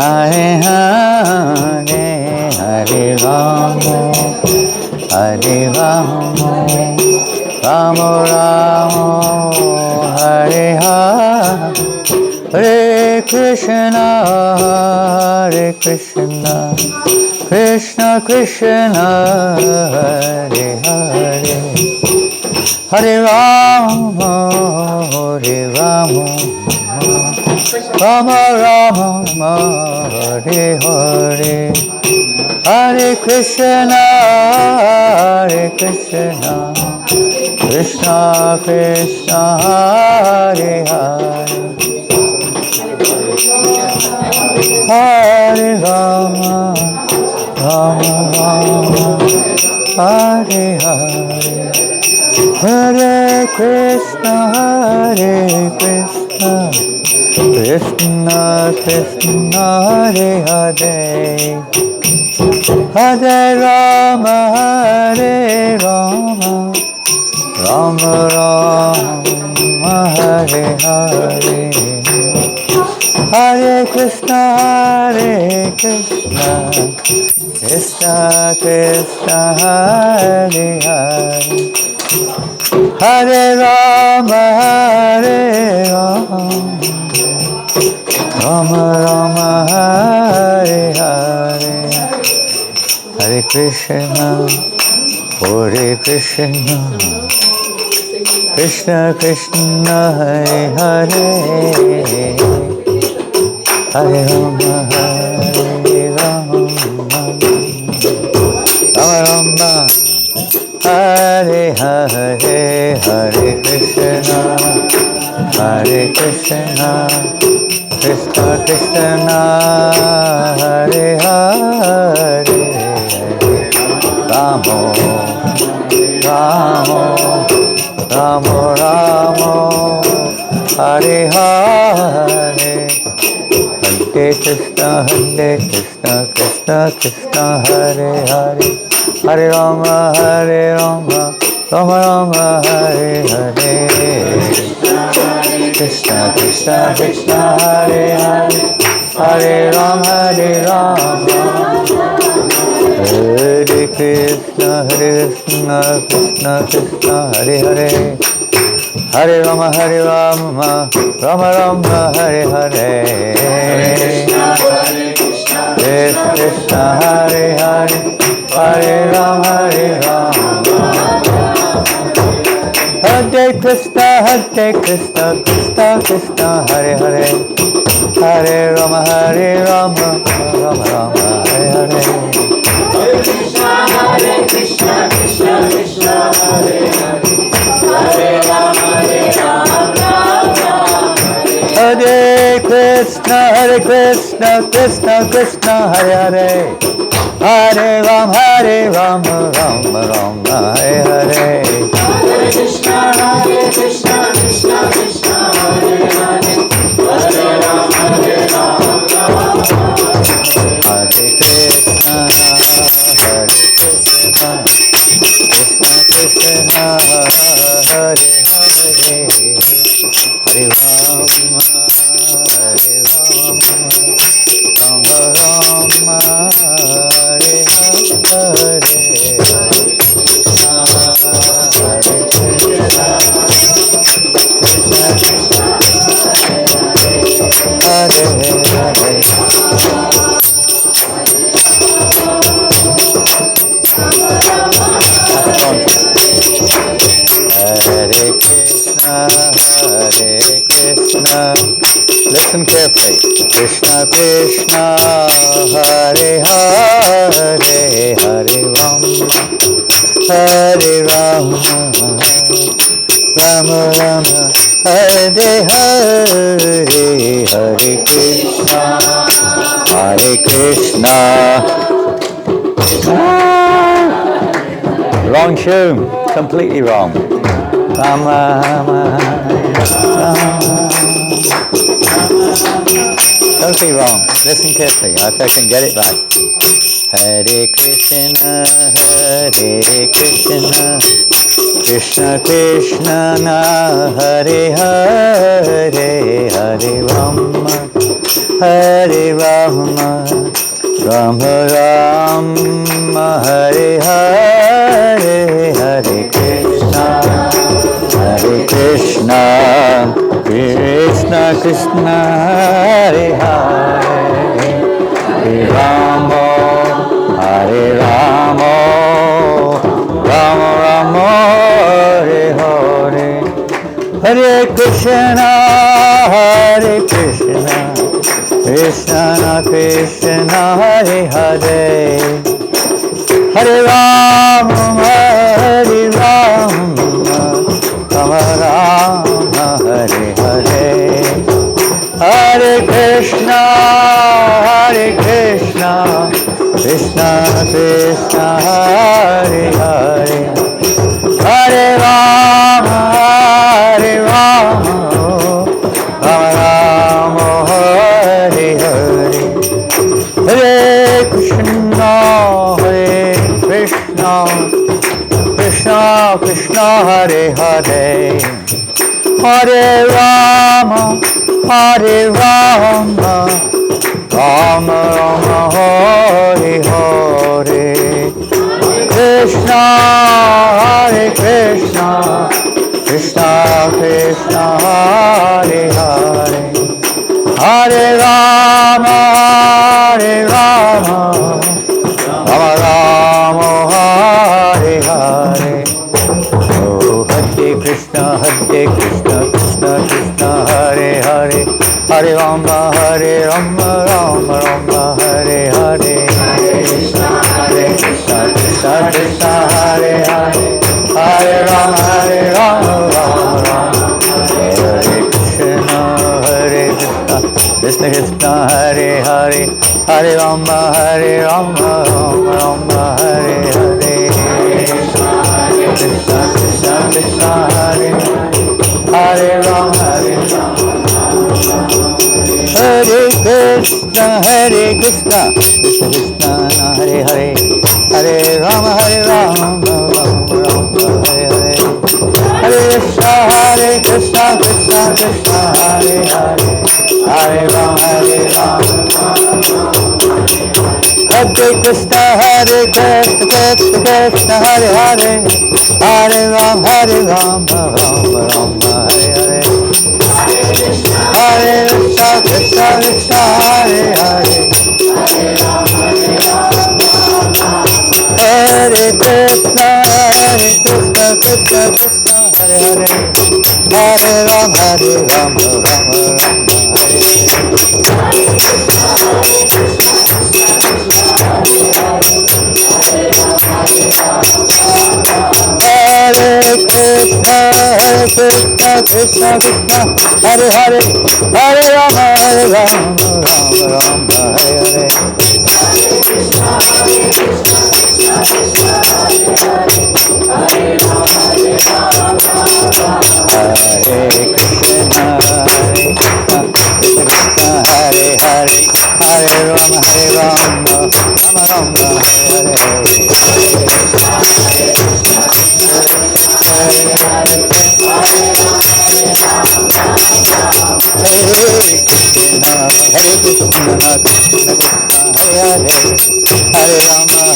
Hare Hare Hare Rama Hare Rama Rama Rama Hare Hare Krishna Hare Krishna Krishna Krishna Hare Hare Hare Rama Hare Rama Rama Rama Hare Hare Hare Krishna Krishna Krishna Hare Hare Hare Rama Rama Rama Hare Hare Hare Krishna Krishna Krishna Hare Hare Hare Rama Rama Rama Hare Hare Hare Krishna Krishna Krishna Hare Hare Hare Rama Rama Rama Hare Hare Hare Krishna Krishna Krishna Hare Hare Hare Rama Rama Hare Hare Hare Krishna Krishna Krishna Hare Hare Rama Rama Hare Hare Hare Krishna Krishna Krishna Hare Hare Hare Rama Rama Rama Hare Hare Krishna Krishna Hare Hare Hare Rama Hare Krishna Krishna Hare Hare Hare Rama Rama Rama Hare Hare Krishna Hare Hare Hare Rama Hare Krishna Krishna Hare Hare Hare Rama Rama Rama Hare Hare Hare Krishna Krishna Hare Hare Hare Rama Hare Krishna Krishna Hare Hare Hare Rama Rama Rama Hare Hare Hare Krishna Krishna Hare Hare Hare Rama Hare Krishna Krishna Hare Hare Hare Rama Rama Rama Hare Hare Listen carefully. Krishna Krishna Hare Hare Hare Rama Rama Rama Hare Hare Hare Krishna Wrong tune, completely wrong. Rama Totally wrong. Listen carefully. I can get it back. Hare Krishna, Krishna Krishna Krishna Hare Hare Hare Rama Hare Rama Rama Rama Hare Hare Hare Krishna Krishna Krishna Hare Hare Hare Rama Hare Rama Rama Rama Hare Hare Hare Krishna Krishna Krishna Hare Hare Hare Rama Hare Rama Rama Rama Hare Hare Hare Krishna Krishna Krishna Hare Hare Hare Rama Rama Rama Hare Hare Hare Krishna Krishna Krishna Hare Hare Hare Rama Rama Rama Hare Hare Krishna Krishna Krishna Hare Hare Hare Rama Rama Rama Hare Hare Oh Hare Krishna Krishna Krishna Hare Hare Hare Rama Rama Rama Hare Hare Hare Krishna Krishna Krishna Hare Hare Hare Rama Rama Rama Hare Krishna Krishna Krishna Hare Hare Hare Rama Rama Rama Hare Hare Krishna Krishna Krishna Hare Hare Rama Hare Krishna Krishna Krishna Hare Hare Hare Rama Rama Rama Hare Hare Hare Krishna Krishna Hare Hare Hare Rama Hare Krishna Krishna Hare Hare Hare Rama Rama Rama Hare Hare Hare Krishna Hare Hare Hare Krishna Krishna Hare Hare Hare Rama Rama Hare Hare Krishna Krishna Hare Hare Hare Rama Rama Hare Hare Hare Krishna Krishna Hare Hare Hare Rama Rama Rama Hare Hare Hare Krishna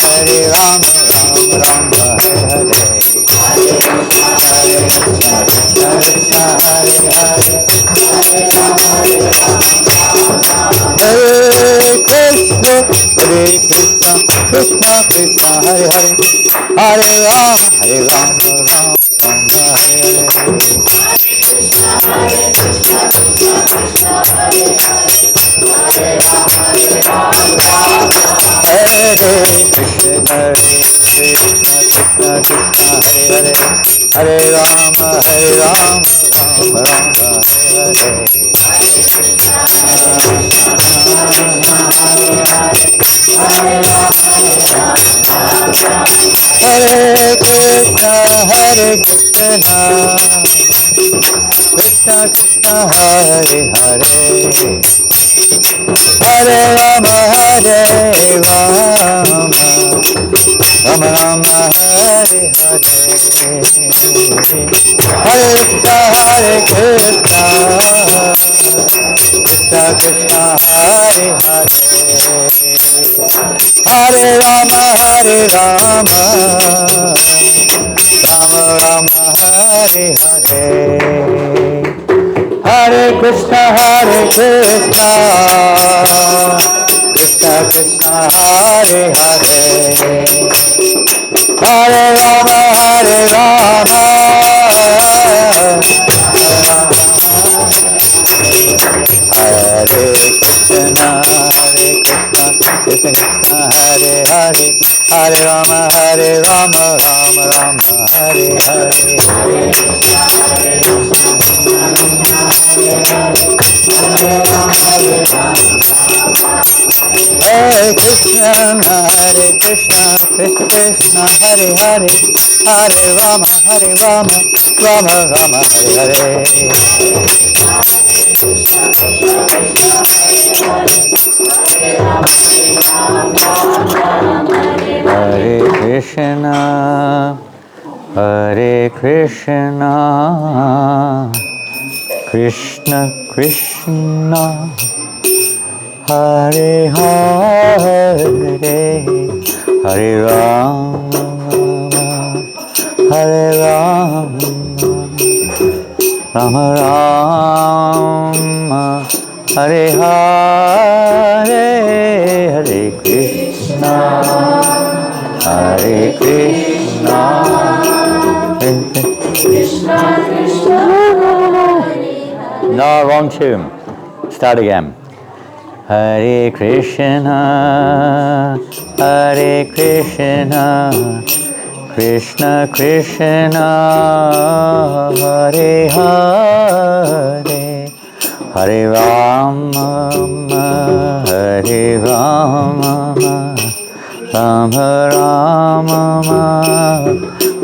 Hare Rama Rama Hare Hare Hare Krishna Krishna Hare Hare Hare Krishna Krishna Krishna Hare Hare Hare Rama Rama Hare Hare Hare Krishna Krishna Krishna Hare Hare Hare Rama Rama Hare Hare Hare Krishna Krishna Krishna Hare Hare Hare Rama, Hare Rama, Rama Rama, Hare Hare, Hare Krishna, Krishna Krishna, Hare Hare, Hare Rama, Hare Rama, Rama Rama, Hare Hare, Hare Krishna, Krishna Krishna, Hare Hare, Hare Rama, Hare Rama, Hare Krishna, Krishna Krishna, Hare Hare, Hare Rama, Rama Rama, Hare Hare, Hare Krishna, Krishna Krishna, Hare Hare, Hare Rama, Rama Rama, Hare Hare, Hare Krishna, Hare Krishna, Krishna Krishna, Hare Hare, Hare Rama, Hare Rama, Rama Rama, Hare Hare, Hare Krishna, Hare Krishna, Krishna Krishna, no, wrong tune. Start again. Hare Krishna, Hare Krishna, Krishna Krishna, Hare Hare, Hare Rama, Hare Rama, Rama Rama,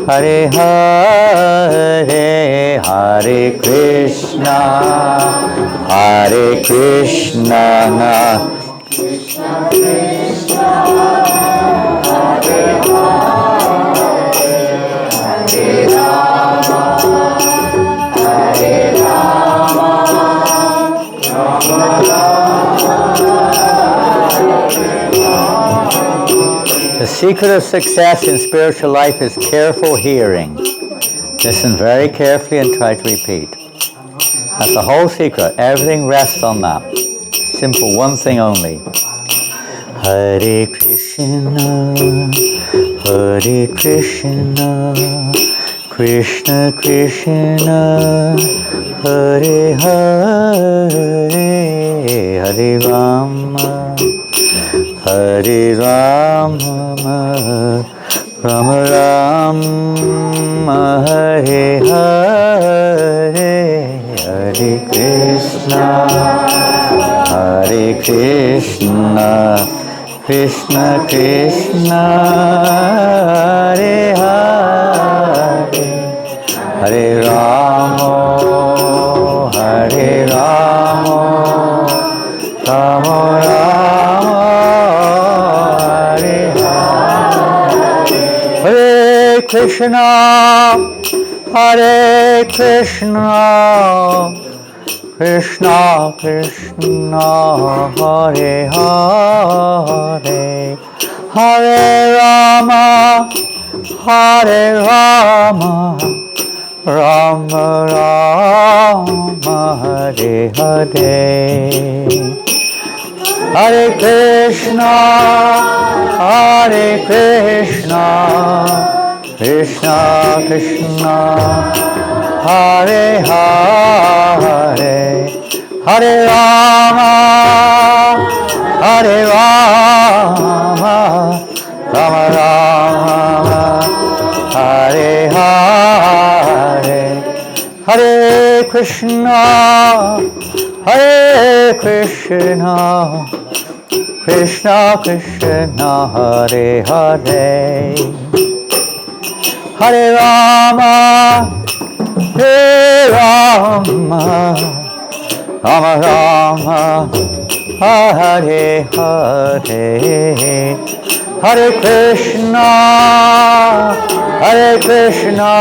Hare Hare, Hare Krishna, Hare Krishna, Krishna Krishna, Hare Hare, Hare Rama, Hare Rama, Rama Rama, Hare Hare. The secret of success in spiritual life is careful hearing. Listen very carefully and try to repeat. That's the whole secret. Everything rests on that. Simple, one thing only. Hare Krishna, Hare Krishna, Krishna Krishna, Hare Hare, Hare Rama, Hare Rama, Rama Rama, Hare Hare, Hare Krishna, Hare Krishna, Krishna Krishna, Hare Hare, Hare Rama, Hare Rama, Rama Rama, Hare Hare, Hare Krishna, Hare Krishna, Krishna Krishna, Hare Hare, Hare Rama, Hare Rama, Rama Rama, Hare Hare, Hare Krishna, Hare Krishna, Krishna Krishna, Hare Hare, Hare Rama, Hare Rama, Rama Rama, Hare Hare, Hare Krishna, Hare Krishna, Krishna Krishna, Hare Hare, Hare Rama, Hare Rama, Rama Rama, Hare Hare, Hare Krishna, Hare Krishna,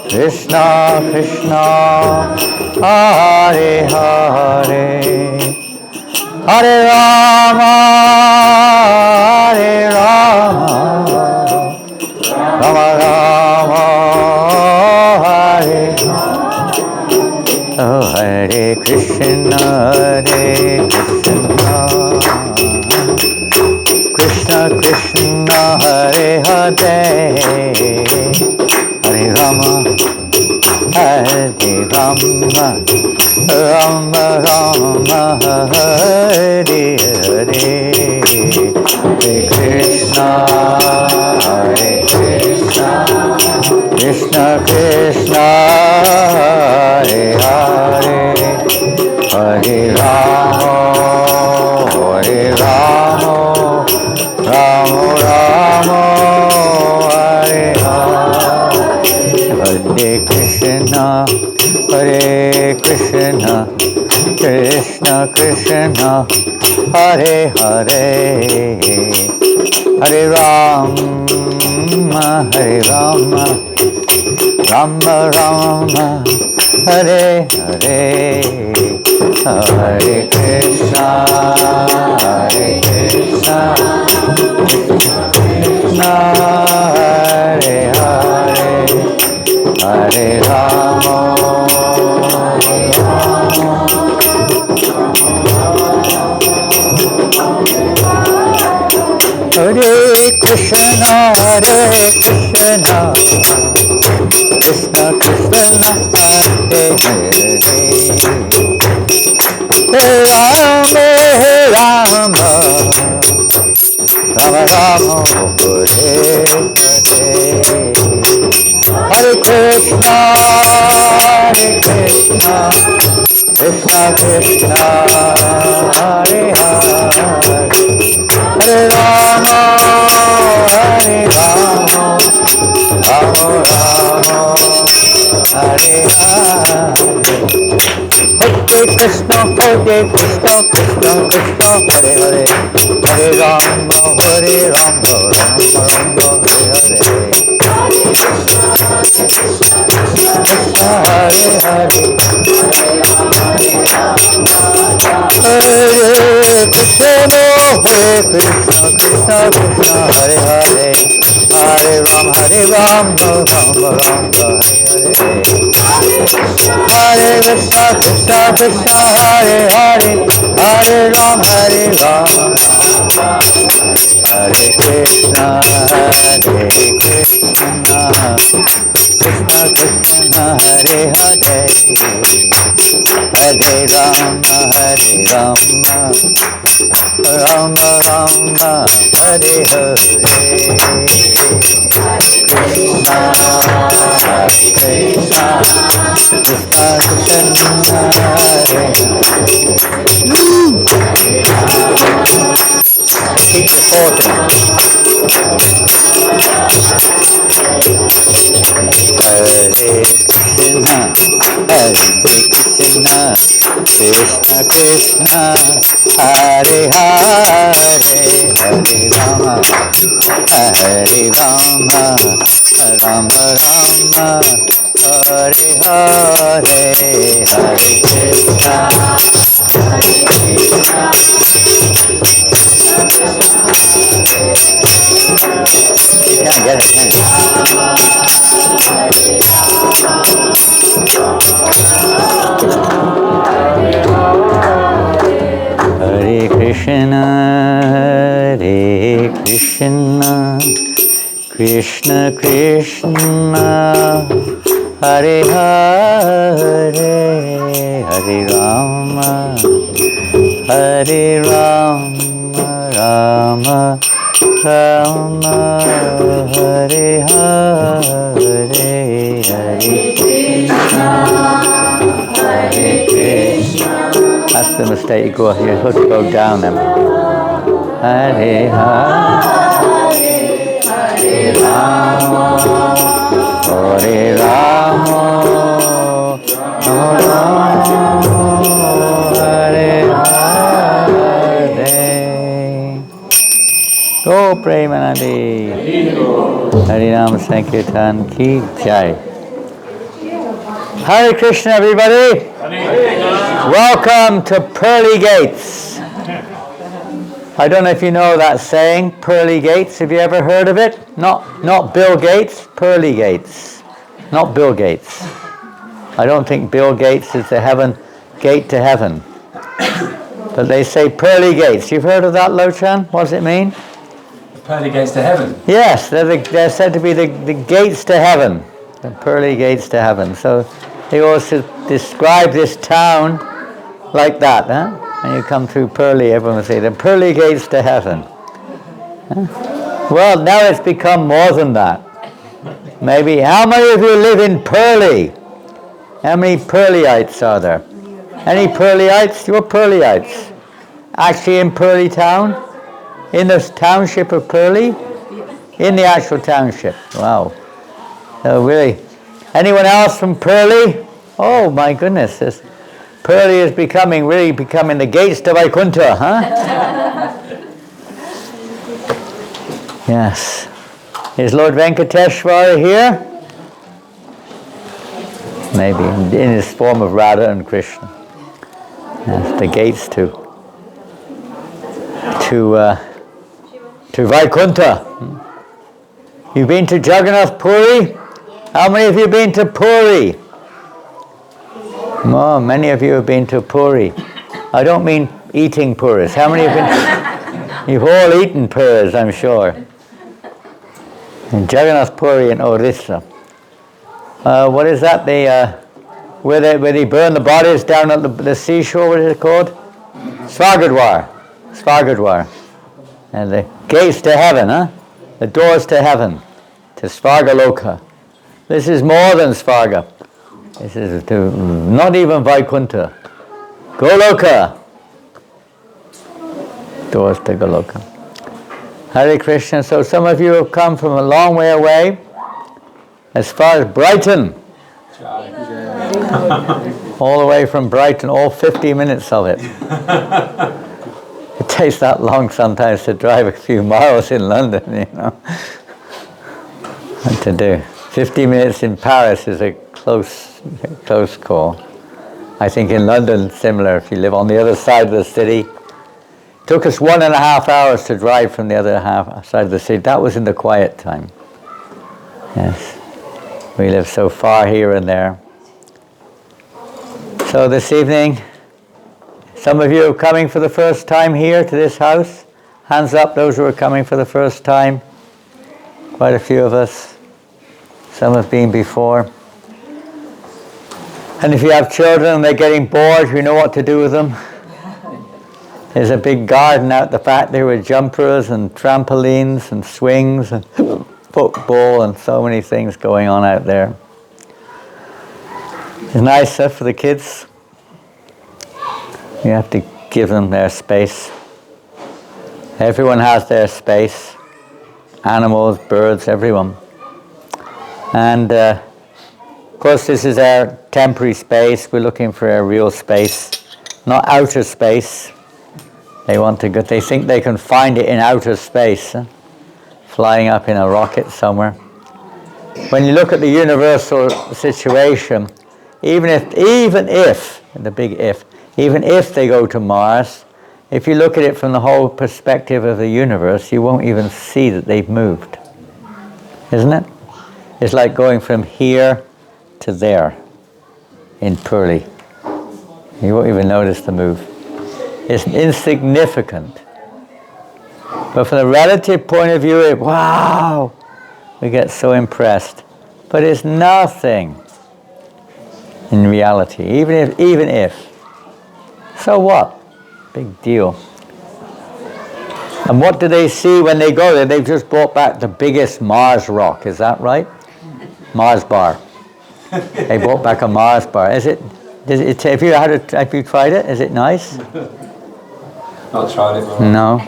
Krishna Krishna, Hare Hare, Hare Rama, Hare Rama, Rama Rama, Hare Oh, Hare Krishna, Krishna Krishna, Hare Hare, Hare Rama, Hare Rama, Rama Rama, Hare Hare, Hare Krishna, Hare Krishna, Krishna Krishna, Hare Hare, Hare Rama, Hare Rama, Rama Rama, Hare Hare, Hare Krishna, Hare Krishna, Krishna Krishna, Hare Hare, Hare Rama, Hare Rama, Rama Rama, Hare Hare, Hare Krishna, Hare Krishna, Krishna Hare Hare, Hare Rama, Hare Krishna, Hare Krishna, Krishna Krishna, Hare Hare, Hare Rama, Rama Rama, Hare Hare, Hare Krishna, Krishna Krishna, Hare Hare, Hare Rama, Rama Rama, Hare Hare, Hare Krishna, Krishna Krishna, Hare Hare, Hare Rama, Rama Rama, Hare Hare, Hare Hare, Hare Krishna, Krishna Krishna, Hare Hare, Hare Rama, Rama Rama, Hare Hare, Hare Krishna, Krishna, Hare Hare, Hare Rama, Hare Krishna, Krishna Krishna, Hare Hare, Hare Rama, Rama Rama, Hare Hare, Krishna Krishna, Krishna Krishna, Hare keep reporting. Hare Krishna, Hare Krishna, Krishna Krishna, Hare Hare, Hare Rama, Rama Rama, Hare Hare, Hare Krishna, Hare Krishna. You can't get it, can you? Hare Krishna, Krishna Krishna, Hare Hare, Hare Rama, Rama Rama, Hare Hare, Hare Krishna, Hare Krishna. That's the mistake you go. You're supposed to go down then. Hare Hare, Hare Rama, Hare Rama, Rama Rama, Hare Hare. Harinam Sankirtan Ki Jai. Hare Krishna, everybody. Welcome to Purley Gates. I don't know if you know that saying, Purley Gates. Have you ever heard of it? Not Bill Gates, Purley Gates. Not Bill Gates. I don't think Bill Gates is the gate to heaven. But they say Purley Gates. You've heard of that, Lochan? What does it mean? Pearly gates to heaven. Yes, they're said to be the gates to heaven. The Purley Gates to heaven. So they also describe this town like that. Huh? When you come through Purley, everyone will say, the Purley Gates to heaven. Huh? Well, now it's become more than that. Maybe, how many of you live in Purley? How many Purleyites are there? Any Purleyites? You're Purleyites. Actually in Purley town? In the township of Purley? In the actual township. Wow. So really, anyone else from Purley? Oh my goodness, Purley is really becoming the gates to Vaikuntha, huh? Yes. Is Lord Venkateshwara here? Maybe, in his form of Radha and Krishna. Yes, the gates to Vaikuntha. You've been to Jagannath Puri? How many of you have been to Puri? Oh, many of you have been to Puri. I don't mean eating puris. How many have been? You've all eaten puris, I'm sure. In Jagannath Puri in Orissa. What is that? Where they burn the bodies down at the seashore, what is it called? Svargadwar. And the gates to heaven, huh? The doors to heaven, to Svargaloka. This is more than Svarga. This is not even Vaikuntha. Goloka. Doors to Goloka. Hare Krishna. So some of you have come from a long way away, as far as Brighton. All the way from Brighton, all 50 minutes of it. It takes that long sometimes to drive a few miles in London, you know. What to do? 50 minutes in Paris is a close call. I think in London, similar, if you live on the other side of the city. It took us 1.5 hours to drive from the other side of the city. That was in the quiet time. Yes. We live so far here and there. So this evening, some of you are coming for the first time here to this house. Hands up, those who are coming for the first time. Quite a few of us. Some have been before. And if you have children and they're getting bored, you know what to do with them. There's a big garden out the back there with jumpers and trampolines and swings and football and so many things going on out there. It's nice for the kids. You have to give them their space. Everyone has their space. Animals, birds, everyone. And of course this is our temporary space. We're looking for a real space, not outer space. They think they can find it in outer space, flying up in a rocket somewhere. When you look at the universal situation, even if they go to Mars, if you look at it from the whole perspective of the universe, you won't even see that they've moved. Isn't it? It's like going from here to there in Purley. You won't even notice the move. It's insignificant. But from the relative point of view, wow, we get so impressed. But it's nothing in reality, even if. So what? Big deal. And what do they see when they go there? They've just brought back the biggest Mars rock, is that right? Mars bar. They brought back a Mars bar. Have you tried it? Is it nice? Not tried it. No.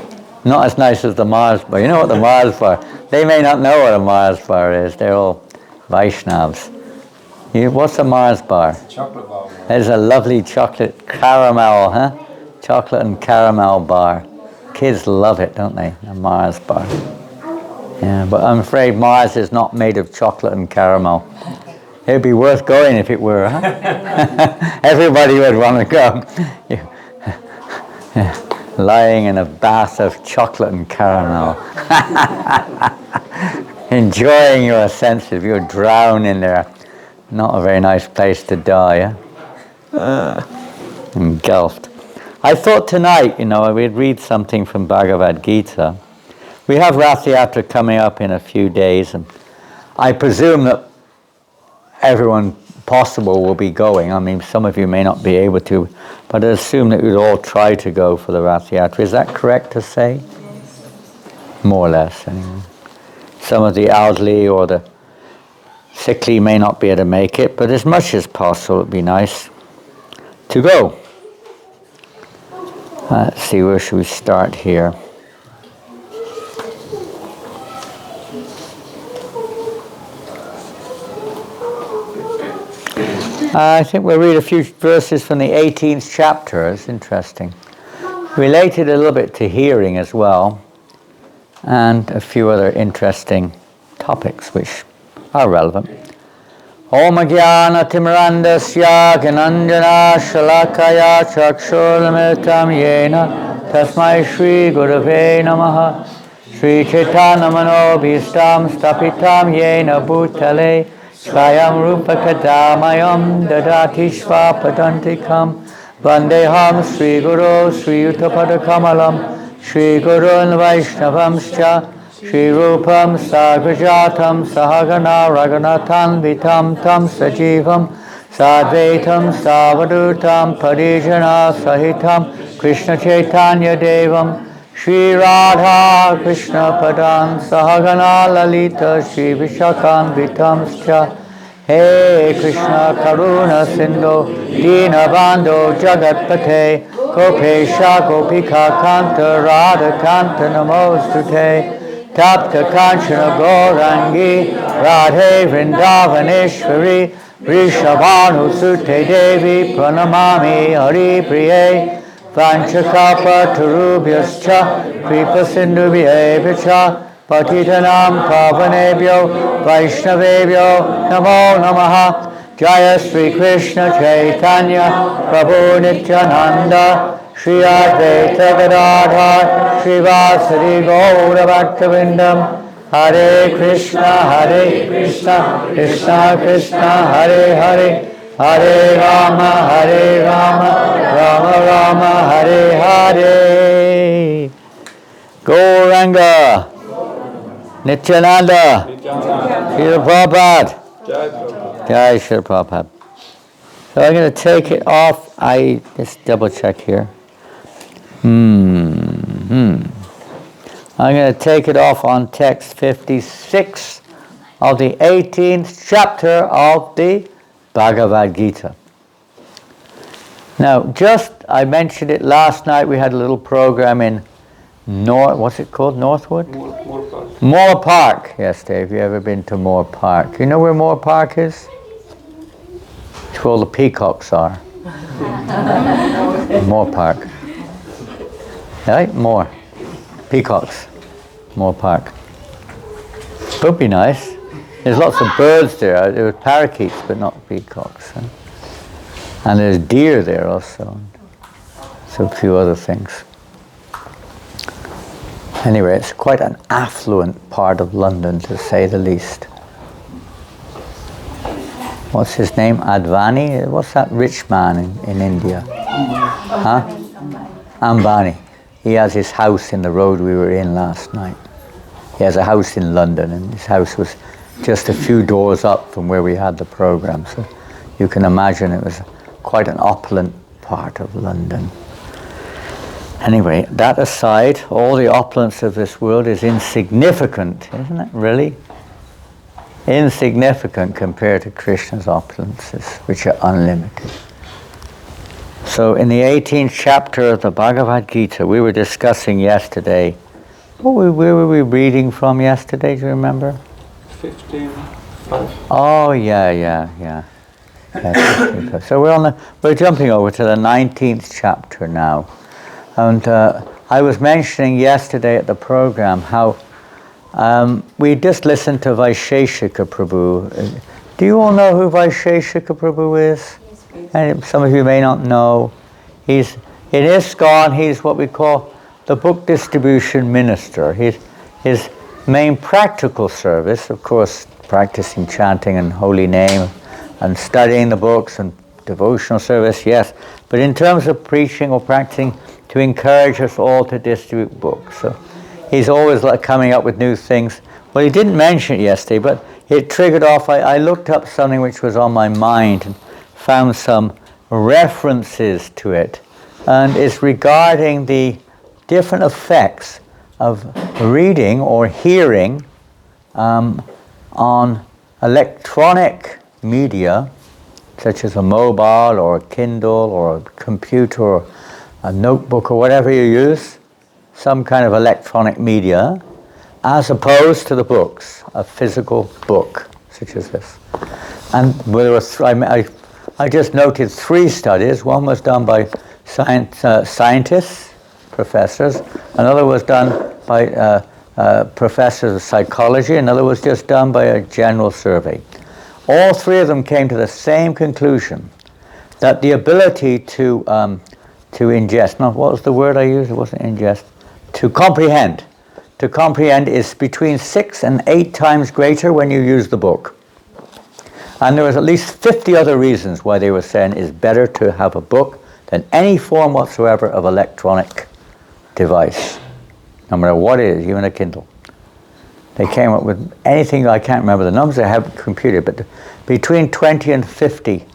Not as nice as the Mars bar. You know what the Mars bar? They may not know what a Mars bar is. They're all Vaishnavas. What's a Mars bar? Chocolate bar. It's a lovely chocolate caramel, huh? Chocolate and caramel bar. Kids love it, don't they? A Mars bar. Yeah, but I'm afraid Mars is not made of chocolate and caramel. It'd be worth going if it were, huh? Everybody would want to go. Lying in a bath of chocolate and caramel. Enjoying your senses. You'll drown in there. Not a very nice place to die, engulfed. I thought tonight, we'd read something from Bhagavad Gita. We have Rath Yatra coming up in a few days, and I presume that everyone possible will be going. I mean, some of you may not be able to, but I assume that we'd all try to go for the Rath Yatra. Is that correct to say? More or less, anyway. Some of the elderly or the sickly may not be able to make it, but as much as possible, it'd be nice to go. Let's see, where should we start here? I think we'll read a few verses from the 18th chapter. It's interesting. Related a little bit to hearing as well, and a few other interesting topics which are relevant. Om Jnana Timirandasya Gyananjana Shalakaya Chakshurlamritam Yena Tasmai Shri Gurave Namaha Shri Chaitanya Manobhistam Stapitam Yena Bhutale Svayam Rupa Kadamayam Dadati Svapadantikam Vandeham Sri Guru Sri Uttapada Kamalam Shri Gurun Vaishnavamscha Shri Rupam Sagrajatam Sahagana Raghunathan Vitam Tam Sajivam Sadvaitam Savadutam Parijana Sahitam Krishna Chaitanya Devam Shri Radha Krishna Padan Sahagana Lalita Shri Vishakan Vitamscha He Krishna Karuna Sindhu Dina Bandho Jagatpate Gopesha Gopika Kanta Radha Kanta Namostute Tapta Kanchana Gaurangi Radhe Vrindavaneshwari Vrishabhanu Sute Devi Pranamami Hari Priye Vanchakapa Turubhyascha Kripa Sindhubhyevcha Patitanam Pavanebhyo Vaishnavebhyo Namo Namaha Jaya Sri Krishna Chaitanya Prabhu Nityananda Shri Advaita Gadadhar Shri Vasari Gaura Bhaktivinoda Hare Krishna Krishna Krishna Hare Hare Hare Rama Rama Rama Hare Hare. Gauranga Nityananda Srila Prabhupada Jai Srila Prabhupada. So I'm going to take it off. I just double check here. I'm going to take it off on text 56 of the 18th chapter of the Bhagavad Gita. Now, I mentioned it last night. We had a little program in what's it called? Northwood? Moore Park. Moore Park. Yes, Dave. You ever been to Moore Park? You know where Moore Park is? It's where all the peacocks are. Moore Park. Right? Moore. Peacocks. Moore Park. Would be nice. There's lots of birds there. There were parakeets, but not peacocks. Huh? And there's deer there also. So a few other things. Anyway, it's quite an affluent part of London, to say the least. What's his name? Advani? What's that rich man in India? Huh? Ambani. He has his house in the road we were in last night. He has a house in London, and his house was just a few doors up from where we had the program. So you can imagine it was quite an opulent part of London. Anyway, that aside, all the opulence of this world is insignificant, isn't it, really? Insignificant compared to Krishna's opulences, which are unlimited. So in the 18th chapter of the Bhagavad Gita, we were discussing yesterday, where were we reading from yesterday, do you remember? 15:5. Oh, yeah. Yeah, 15:5. So we're jumping over to the 19th chapter now. And I was mentioning yesterday at the program how We just listened to Vaisheshika Prabhu. Do you all know who Vaisheshika Prabhu is? And some of you may not know. He's in ISKCON. He's what we call the book distribution minister. His main practical service, of course, practicing chanting and holy name, and studying the books and devotional service, yes. But in terms of preaching or practicing, to encourage us all to distribute books. So he's always like coming up with new things. Well, he didn't mention it yesterday, but it triggered off. I looked up something which was on my mind and found some references to it. And it's regarding the different effects of reading or hearing on electronic media, such as a mobile or a Kindle or a computer or a notebook or whatever you use, some kind of electronic media, as opposed to the books, a physical book, such as this. And there was, I just noted 3 studies. One was done by scientists, professors. Another was done by professors of psychology. Another was just done by a general survey. All 3 of them came to the same conclusion, that the ability to ingest, what was the word I used? It wasn't ingest. To comprehend. To comprehend is between 6 and 8 times greater when you use the book. And there was at least 50 other reasons why they were saying it's better to have a book than any form whatsoever of electronic device, no matter what it is, even a Kindle. They came up with anything, I can't remember the numbers, I haven't computed, but between 20 and 50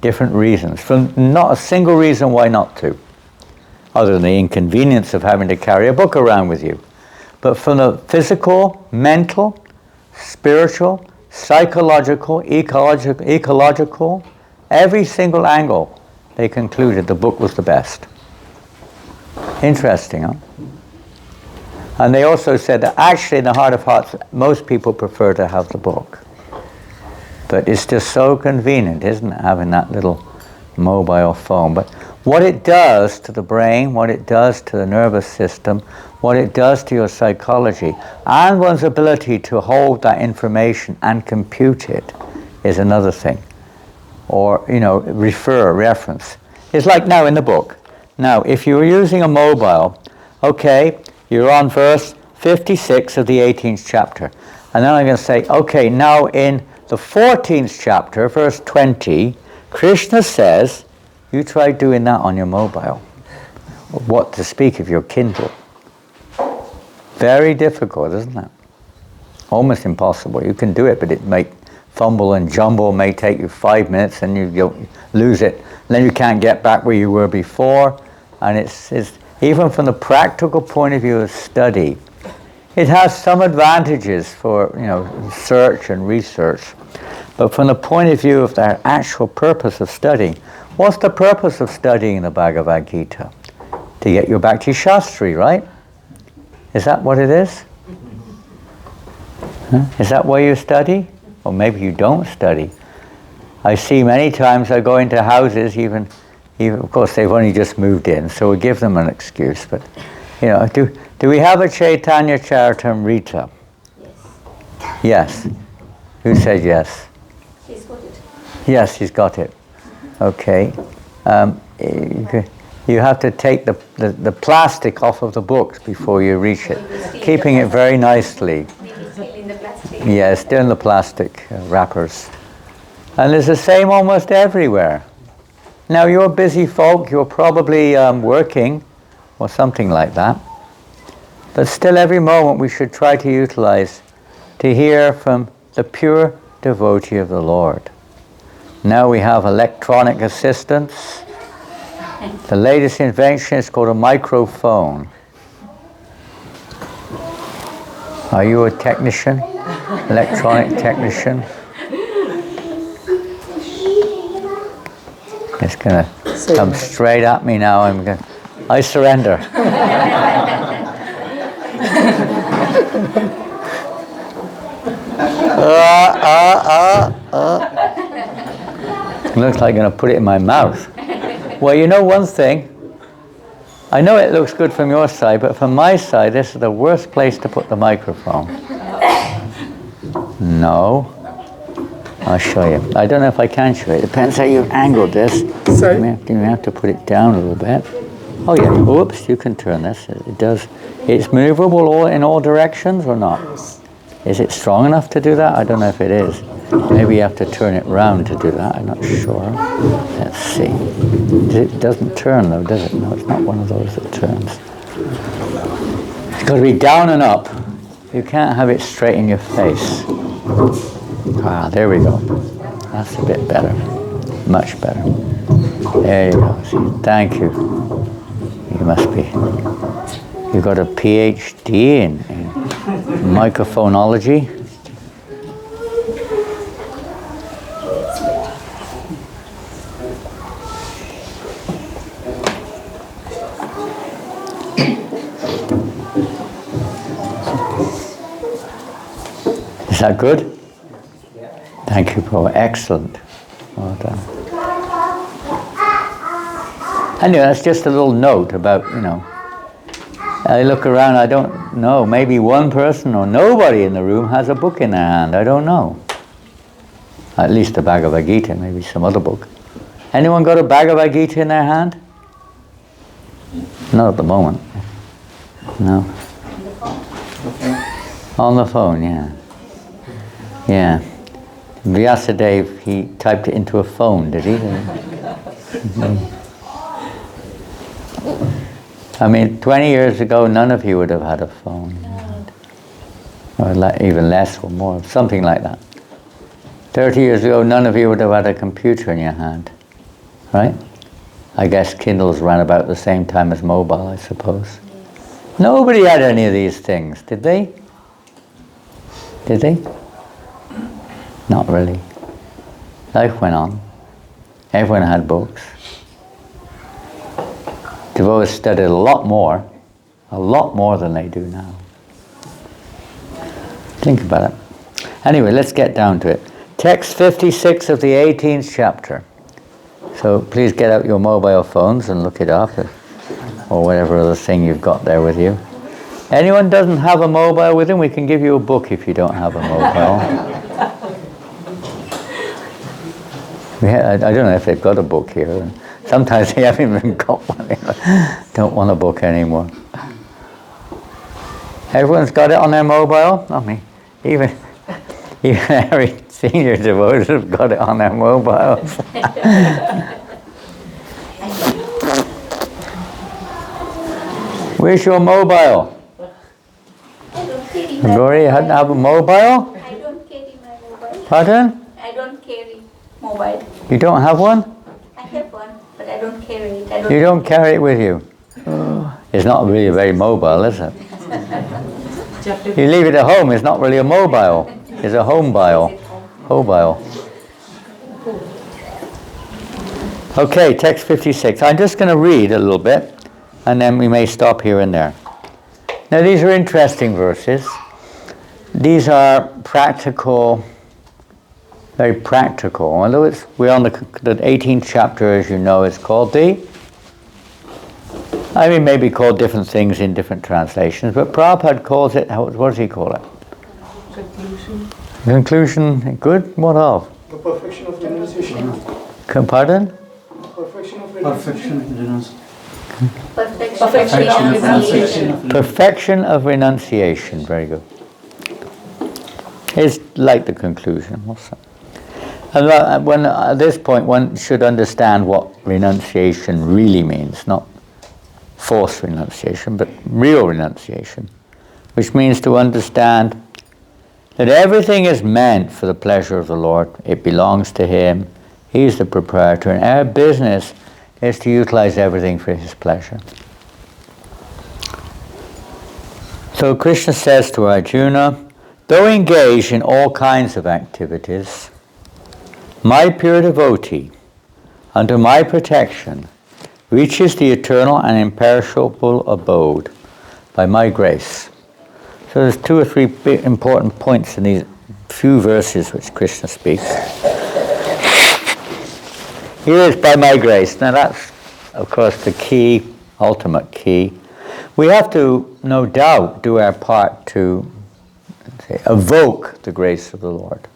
different reasons, from not a single reason why not to, other than the inconvenience of having to carry a book around with you. But from the physical, mental, spiritual, psychological, ecological, every single angle, they concluded the book was the best. Interesting, huh? And they also said that actually in the heart of hearts, most people prefer to have the book. But it's just so convenient, isn't it, having that little mobile phone. But what it does to the brain, what it does to the nervous system, what it does to your psychology, and one's ability to hold that information and compute it is another thing. Or, reference. It's like now in the book. Now, if you were using a mobile, okay, you're on verse 56 of the 18th chapter. And then I'm going to say, okay, now in the 14th chapter, verse 20, Krishna says, you try doing that on your mobile. What to speak of your Kindle. Very difficult, isn't it? Almost impossible. You can do it, but it may fumble and jumble, may take you 5 minutes and you'll lose it. And then you can't get back where you were before. And it's even from the practical point of view of study, it has some advantages for search and research. But from the point of view of the actual purpose of studying, what's the purpose of studying the Bhagavad Gita? To get your Bhakti Shastri, right? Is that what it is? Huh? Is that why you study? Or maybe you don't study. I see many times I go into houses, even of course they've only just moved in, so we give them an excuse. But do we have a Chaitanya Charitamrita? Yes. Yes. Who said yes? She's got it. Yes, she's got it. Okay. You have to take the plastic off of the books before you reach it, keeping it very nicely. Maybe still in the plastic. Yes, still in the plastic wrappers. And it's the same almost everywhere. Now, you're busy folk, you're probably working or something like that. But still, every moment we should try to utilize to hear from the pure devotee of the Lord. Now we have electronic assistance. The latest invention is called a microphone. Are you a technician? Electronic technician? It's going to come straight at me now. I surrender. Looks like I'm going to put it in my mouth. Well, you know one thing. I know it looks good from your side, but from my side, this is the worst place to put the microphone. No. I'll show you. I don't know if I can show you. It depends how you've angled this. Sorry? You have to put it down a little bit. Oh yeah, whoops, you can turn this. It does. It's movable in all directions or not? Is it strong enough to do that? I don't know if it is. Maybe you have to turn it round to do that. I'm not sure. Let's see. It doesn't turn though, does it? No, it's not one of those that turns. It's got to be down and up. You can't have it straight in your face. Ah, there we go. That's a bit better. Much better. There you go. See, thank you. You must be. You got a PhD in microphonology. Is that good? Thank you, Paul. Excellent. Well done. Anyway, that's just a little note about, I look around, I don't know, maybe one person or nobody in the room has a book in their hand. I don't know. At least a Bhagavad Gita, maybe some other book. Anyone got a Bhagavad Gita in their hand? Not at the moment. No. On the phone, yeah. Yeah. Vyasadeva, he typed it into a phone, did he? I mean, 20 years ago, none of you would have had a phone. Or even less or more, something like that. 30 years ago, none of you would have had a computer in your hand, right? I guess Kindles ran about the same time as mobile, I suppose. Nobody had any of these things, did they? Did they? Not really. Life went on. Everyone had books. Devotees studied a lot more than they do now. Think about it. Anyway, let's get down to it. Text 56 of the 18th chapter. So please get out your mobile phones and look it up, or whatever other thing you've got there with you. Anyone doesn't have a mobile with them, we can give you a book if you don't have a mobile. I don't know if they've got a book here. Sometimes they haven't even got one. Don't want a book anymore. Everyone's got it on their mobile? I mean, even every senior devotees have got it on their mobiles. Where's your mobile? I don't carry my Gloria, you hadn't have a mobile? I don't carry my mobile. Pardon? I don't carry mobile. You don't have one? I have one, but I don't carry it. You don't carry it with you? Oh, it's not really very mobile, is it? You leave it at home, it's not really a mobile. It's a home-bile. Mobile. Okay, text 56. I'm just going to read a little bit, and then we may stop here and there. Now, these are interesting verses. These are practical, very practical. Although we're on the 18th chapter, as you know, it's called maybe called different things in different translations, but Prabhupada calls it, what does he call it? Conclusion. Conclusion, good? What of? The perfection of renunciation. Pardon? Perfection of renunciation. Perfection of renunciation. Perfection of renunciation, very good. It's like the conclusion. What's that? And when, at this point, one should understand what renunciation really means, not forced renunciation, but real renunciation, which means to understand that everything is meant for the pleasure of the Lord. It belongs to Him. He's the proprietor, and our business is to utilize everything for His pleasure. So Krishna says to Arjuna, though engaged in all kinds of activities, my pure devotee, under my protection, reaches the eternal and imperishable abode by my grace. So there's 2 or 3 big important points in these few verses which Krishna speaks. Here is by my grace. Now that's, of course, the key ultimate key. We have to, no doubt, do our part to evoke the grace of the Lord,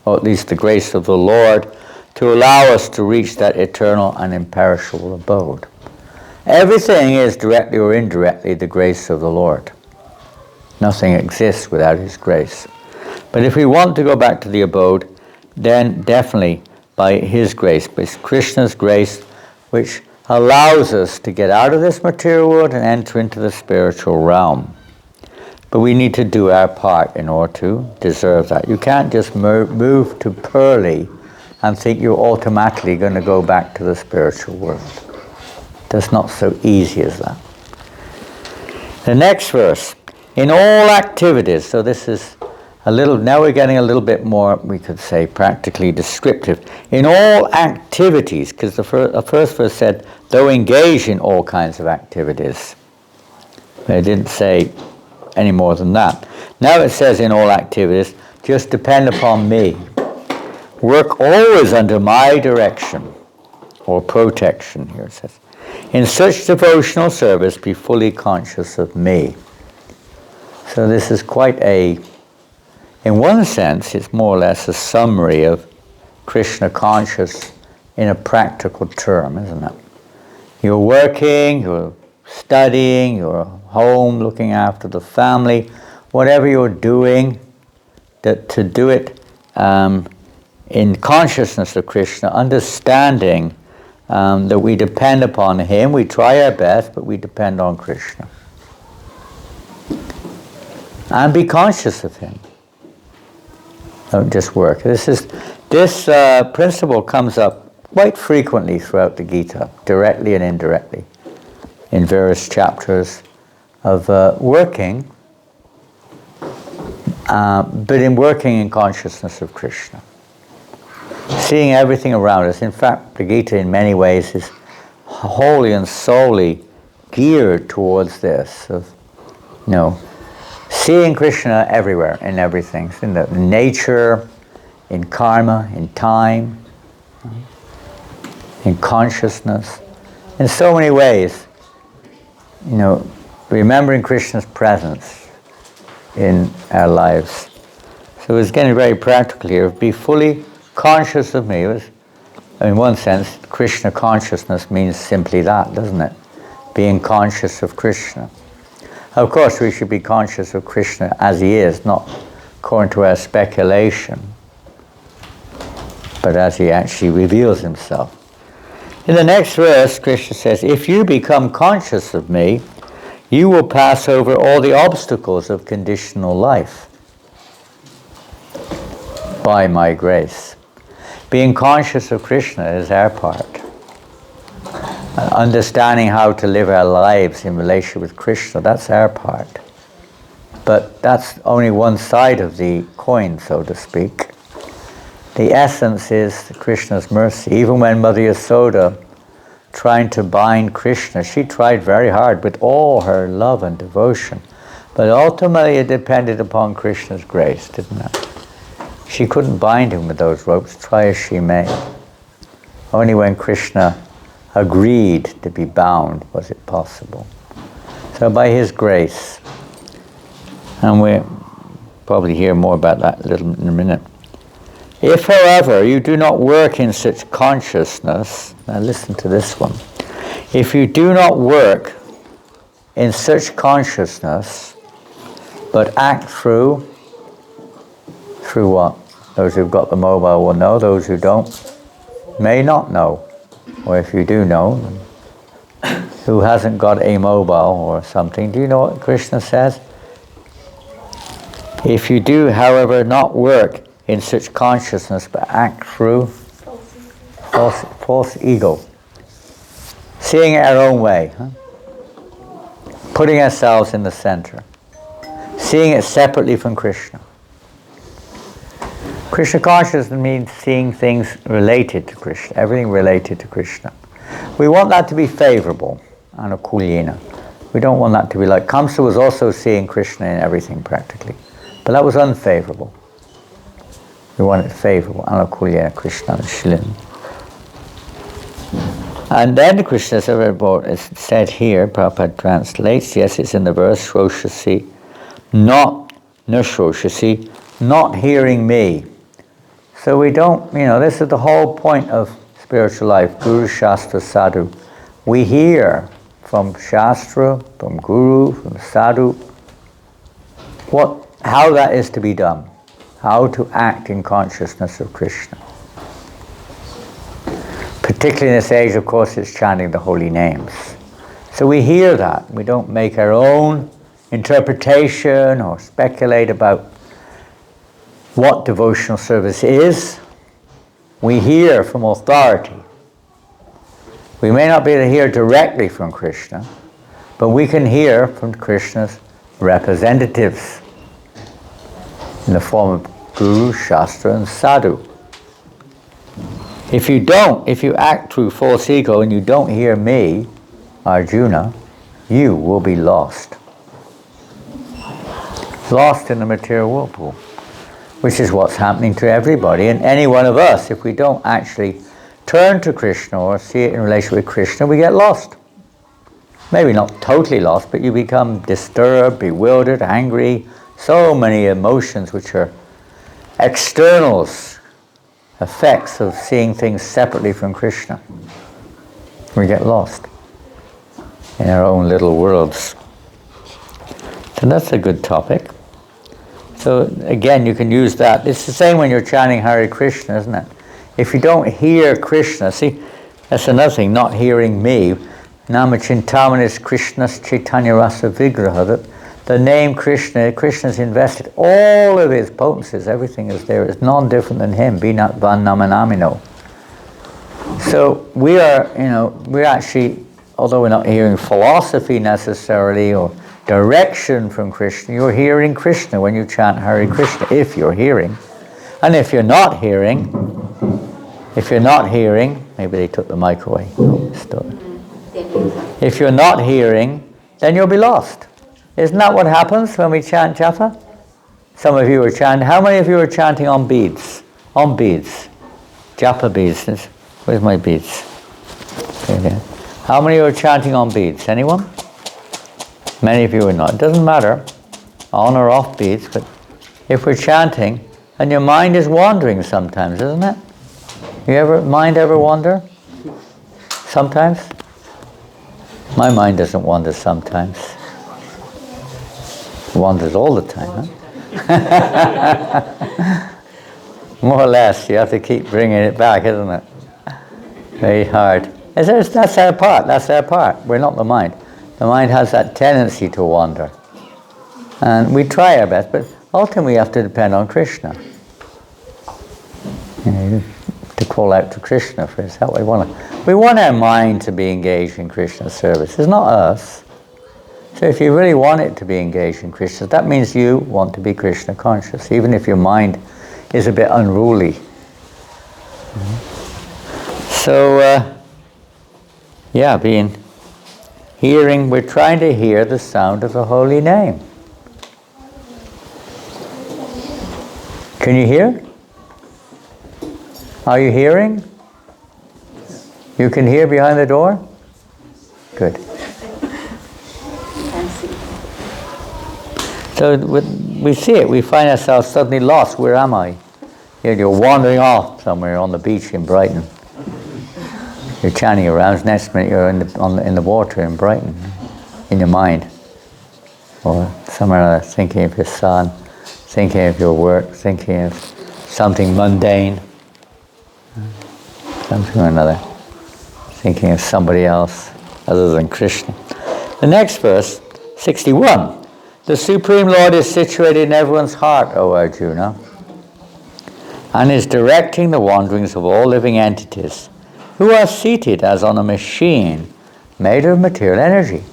or at least the grace of the Lord, to allow us to reach that eternal and imperishable abode. Everything is directly or indirectly the grace of the Lord. Nothing exists without His grace. But if we want to go back to the abode, then definitely by His grace, by Krishna's grace, which allows us to get out of this material world and enter into the spiritual realm. But we need to do our part in order to deserve that. You can't just move to Purley and think you're automatically going to go back to the spiritual world. That's not so easy as that. The next verse, in all activities, so this is a little, now we're getting a little bit more, we could say, practically descriptive. In all activities, because the first verse said, though engage in all kinds of activities. It didn't say any more than that. Now it says in all activities, just depend upon me. Work always under my direction, or protection, here it says. In such devotional service, be fully conscious of me. So this is quite a, in one sense, it's more or less a summary of Krishna conscious in a practical term, isn't it? You're working, you're studying, you're home, looking after the family, whatever you're doing, to do it in consciousness of Krishna, understanding that we depend upon Him. We try our best, but we depend on Krishna. And be conscious of Him. Don't just work. This principle comes up quite frequently throughout the Gita, directly and indirectly, in various chapters of working, but in working in consciousness of Krishna. Seeing everything around us. In fact, the Gita in many ways is wholly and solely geared towards this, of, seeing Krishna everywhere, in everything, in the nature, in karma, in time, in consciousness, in so many ways, remembering Krishna's presence in our lives. So it's getting very practical here. Be fully conscious of me. In one sense, Krishna consciousness means simply that, doesn't it? Being conscious of Krishna. Of course, we should be conscious of Krishna as He is, not according to our speculation, but as He actually reveals Himself. In the next verse, Krishna says, if you become conscious of me, you will pass over all the obstacles of conditional life by my grace. Being conscious of Krishna is our part. Understanding how to live our lives in relation with Krishna, that's our part. But that's only one side of the coin, so to speak. The essence is Krishna's mercy. Even when Mother Yasoda, trying to bind Krishna, she tried very hard with all her love and devotion. But ultimately it depended upon Krishna's grace, didn't it? She couldn't bind him with those ropes, try as she may. Only when Krishna agreed to be bound was it possible. So by His grace, and we'll probably hear more about that in a minute. If, however, you do not work in such consciousness, now listen to this one. If you do not work in such consciousness, but act through what? Those who've got the mobile will know, those who don't may not know. Or if you do know, who hasn't got a mobile or something, do you know what Krishna says? If you do, however, not work in such consciousness, but act through false ego. Seeing it our own way. Putting ourselves in the center. Seeing it separately from Krishna. Krishna consciousness means seeing things related to Krishna, everything related to Krishna. We want that to be favorable, anukulina. We don't want that to be like, Kamsa was also seeing Krishna in everything practically, but that was unfavorable. We want it favorable, anukulina Krishna Shilin. And then Krishna it's said here, Prabhupada translates, yes, it's in the verse, Shroshasi, not Nashroshasi, not hearing me. So we don't, this is the whole point of spiritual life, Guru, Shastra, Sadhu. We hear from Shastra, from Guru, from Sadhu, how that is to be done, how to act in consciousness of Krishna. Particularly in this age, of course, it's chanting the holy names. So we hear that. We don't make our own interpretation or speculate about what devotional service is. We hear from authority. We may not be able to hear directly from Krishna, but we can hear from Krishna's representatives in the form of Guru, Shastra, and Sadhu. If you act through false ego and you don't hear me, Arjuna, you will be lost. Lost in the material whirlpool, which is what's happening to everybody and any one of us. If we don't actually turn to Krishna or see it in relation with Krishna, we get lost. Maybe not totally lost, but you become disturbed, bewildered, angry, so many emotions which are externals, effects of seeing things separately from Krishna. We get lost in our own little worlds. So that's a good topic. So again, you can use that. It's the same when you're chanting Hare Krishna, isn't it? If you don't hear Krishna, see, that's another thing, not hearing me. Namachintamani Krishna's Chaitanya Rasa Vigraha, that the name Krishna's invested all of his potencies, everything is there. It's none different than him. Binat van namanamino. So we're actually, although we're not hearing philosophy necessarily or direction from Krishna, you're hearing Krishna when you chant Hare Krishna, if you're hearing. And if you're not hearing, maybe they took the mic away. If you're not hearing, then you'll be lost. Isn't that what happens when we chant japa? Some of you are chanting. How many of you are chanting on beads? On beads. Japa beads. Where's my beads? Okay. How many are chanting on beads? Anyone? Many of you are not. It doesn't matter, on or off beads, but if we're chanting, and your mind is wandering sometimes, isn't it? Mind ever wander? Sometimes? My mind doesn't wander sometimes. It wanders all the time, huh? More or less, you have to keep bringing it back, isn't it? Very hard. That's our part. We're not the mind. The mind has that tendency to wander. And we try our best, but ultimately we have to depend on Krishna. To call out to Krishna for his help. We want our mind to be engaged in Krishna's service. It's not us. So if you really want it to be engaged in Krishna, that means you want to be Krishna conscious, even if your mind is a bit unruly. So, we're trying to hear the sound of the holy name. Can you hear? Are you hearing? You can hear behind the door? Good. So we see it, we find ourselves suddenly lost. Where am I? You're wandering off somewhere on the beach in Brighton. You're chanting around, next minute you're in the water in Brighton, in your mind. Or somewhere or other, thinking of your son, thinking of your work, thinking of something mundane, something or another, thinking of somebody else other than Krishna. The next verse, 61. The Supreme Lord is situated in everyone's heart, O Arjuna, and is directing the wanderings of all living entities, who are seated as on a machine made of material energy.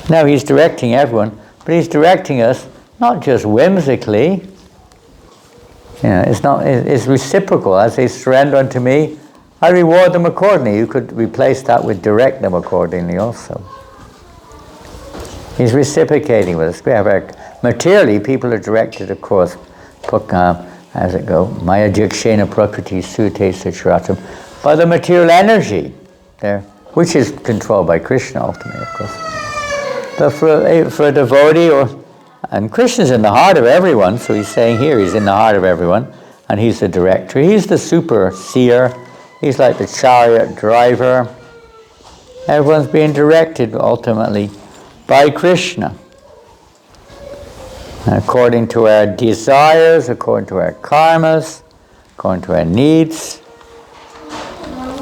Now he's directing everyone, but he's directing us not just whimsically. It's reciprocal. As they surrender unto me, I reward them accordingly. You could replace that with direct them accordingly also. He's reciprocating with us. We have materially, people are directed, of course, as it go, Maya Jikshena Prakriti Sute Sacharatam, by the material energy there, which is controlled by Krishna ultimately, of course. But for a devotee, and Krishna's in the heart of everyone, so he's saying here he's in the heart of everyone, and he's the director. He's the super seer. He's like the chariot driver. Everyone's being directed ultimately by Krishna. And according to our desires, according to our karmas, according to our needs,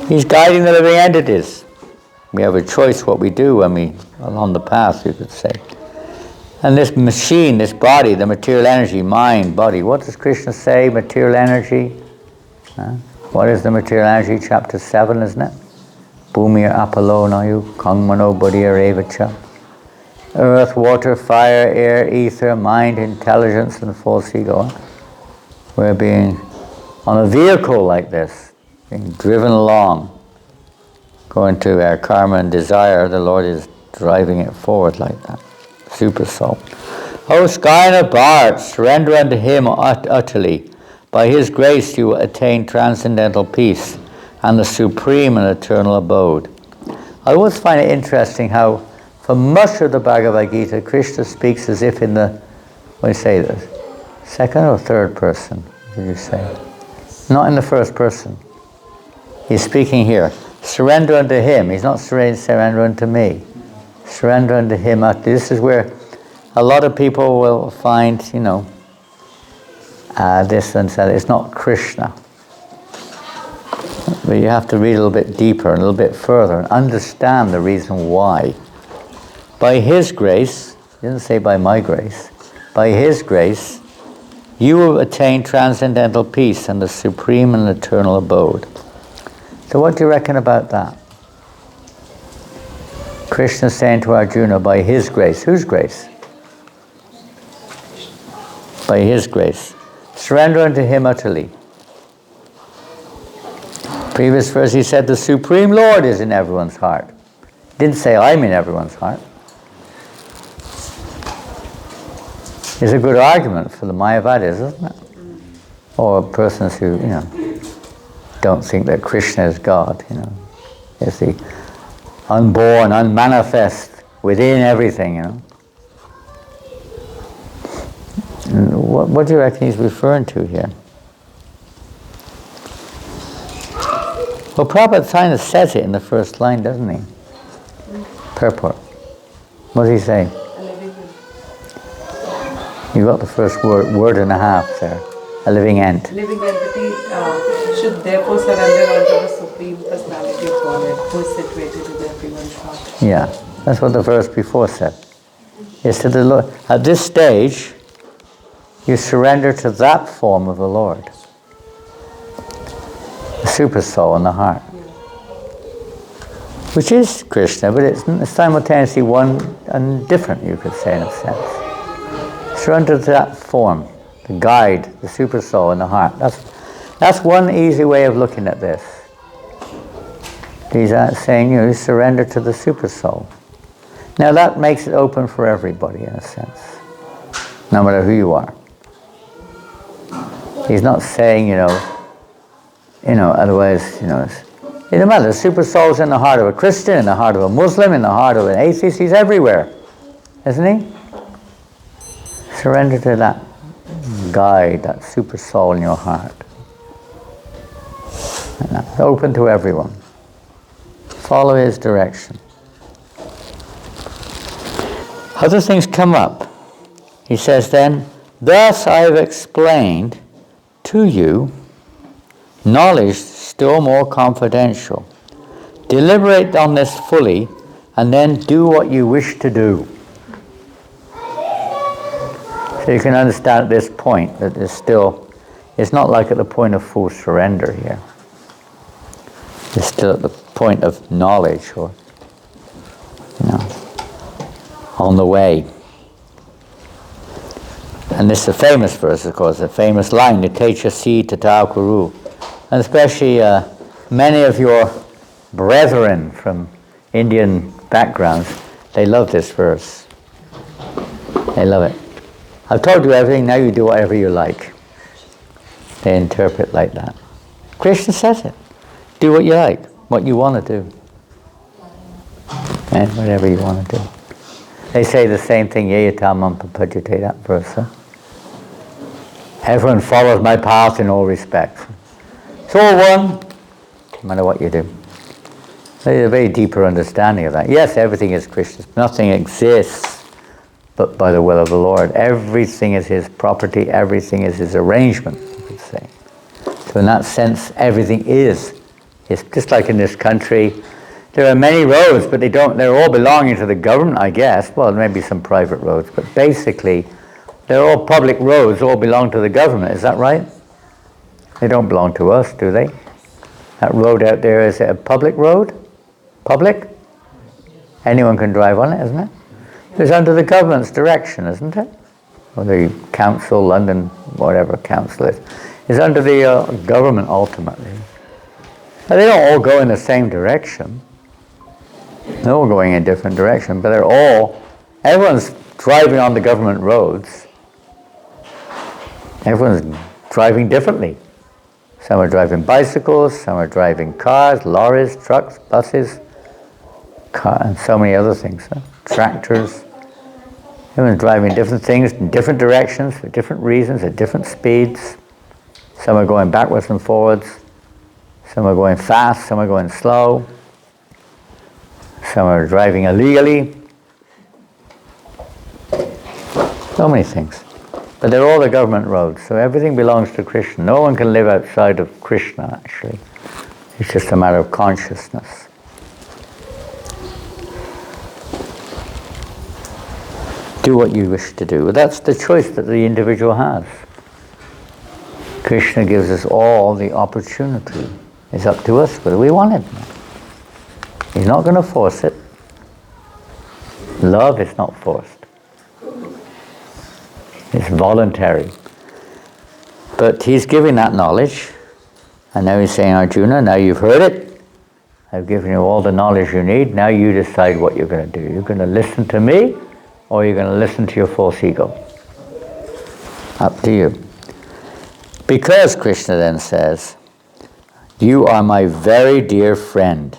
he's guiding the living entities. We have a choice what we do when we are on the path, you could say. And this machine, this body, the material energy, mind, body, what does Krishna say, material energy? What is the material energy? Chapter 7, isn't it? Bhumir apalo nayu kangmano buddhir evacha. Earth, water, fire, air, ether, mind, intelligence, and false ego. We're being on a vehicle like this, being driven along. Going to our karma and desire, the Lord is driving it forward like that. Super soul. O Skyna Bharat, surrender unto Him utterly. By His grace you will attain transcendental peace and the supreme and eternal abode. I always find it interesting how, for much of the Bhagavad Gita, Krishna speaks as if in the, what do you say this? Second or third person, did you say? Not in the first person. He's speaking here. Surrender unto Him. He's not surrender unto me. Surrender unto Him. This is where a lot of people will find, this and that. It's not Krishna. But you have to read a little bit deeper, and a little bit further, and understand the reason why. By His grace, He doesn't say by my grace, by His grace, you will attain transcendental peace and the supreme and eternal abode. So what do you reckon about that? Krishna saying to Arjuna, by His grace. Whose grace? By His grace. Surrender unto Him utterly. Previous verse he said, the Supreme Lord is in everyone's heart. Didn't say I'm in everyone's heart. It's a good argument for the Mayavadis, isn't it? Or persons who, don't think that Krishna is God, is the unborn, unmanifest, within everything, What do you reckon he's referring to here? Well, Prabhupada kind of says it in the first line, doesn't he? Purport. What does he say? You got the first word and a half there. A living ent. Living entity should therefore surrender unto the Supreme Personality of Godhead, who is situated in everyone's heart. Yeah, that's what the verse before said. It's to the Lord. At this stage, you surrender to that form of the Lord. The super soul in the heart. Which is Krishna, but it's simultaneously one and different, you could say, in a sense. Surrender to that form, the guide, the super soul in the heart. That's one easy way of looking at this. He's saying, you surrender to the super soul. Now that makes it open for everybody, in a sense, no matter who you are. He's not saying, otherwise, it doesn't matter. The super soul's in the heart of a Christian, in the heart of a Muslim, in the heart of an atheist. He's everywhere, isn't he? Surrender to that guide, that super soul in your heart. And that's open to everyone. Follow his direction. Other things come up. He says then, thus I have explained to you knowledge still more confidential. Deliberate on this fully and then do what you wish to do. So you can understand at this point that it's not like at the point of full surrender here. It's still at the point of knowledge or, on the way. And this is a famous verse, of course, a famous line, Nitecha si tata kuru. And especially many of your brethren from Indian backgrounds, they love this verse. They love it. I've told you everything, now you do whatever you like. They interpret like that. Krishna says it. Do what you like, what you want to do. And whatever you want to do. They say the same thing, Yeyatamam Papajate, that verse. Huh? Everyone follows my path in all respects. It's all one, no matter what you do. There's a very deeper understanding of that. Yes, everything is Krishna's. Nothing exists but by the will of the Lord. Everything is His property. Everything is His arrangement, you could say. So in that sense, everything is. It's just like in this country, there are many roads, but they're all belonging to the government, I guess. Well, there may be some private roads, but basically, they're all public roads, all belong to the government. Is that right? They don't belong to us, do they? That road out there, is it a public road? Public? Anyone can drive on it, isn't it? It's under the government's direction, isn't it? Or the council, London, whatever council is. It's under the government, ultimately. But they don't all go in the same direction. They're all going in a different direction, but everyone's driving on the government roads. Everyone's driving differently. Some are driving bicycles, some are driving cars, lorries, trucks, buses, and so many other things. Huh? Tractors. Everyone's driving different things in different directions for different reasons at different speeds. Some are going backwards and forwards. Some are going fast, some are going slow. Some are driving illegally. So many things. But they're all the government roads, so everything belongs to Krishna. No one can live outside of Krishna, actually. It's just a matter of consciousness. Do what you wish to do. That's the choice that the individual has. Krishna gives us all the opportunity. It's up to us whether we want it. He's not going to force it. Love is not forced. It's voluntary. But He's giving that knowledge. And now He's saying, Arjuna, now you've heard it. I've given you all the knowledge you need. Now you decide what you're going to do. You're going to listen to me, or you're going to listen to your false ego. Up to you. Because Krishna then says, you are my very dear friend.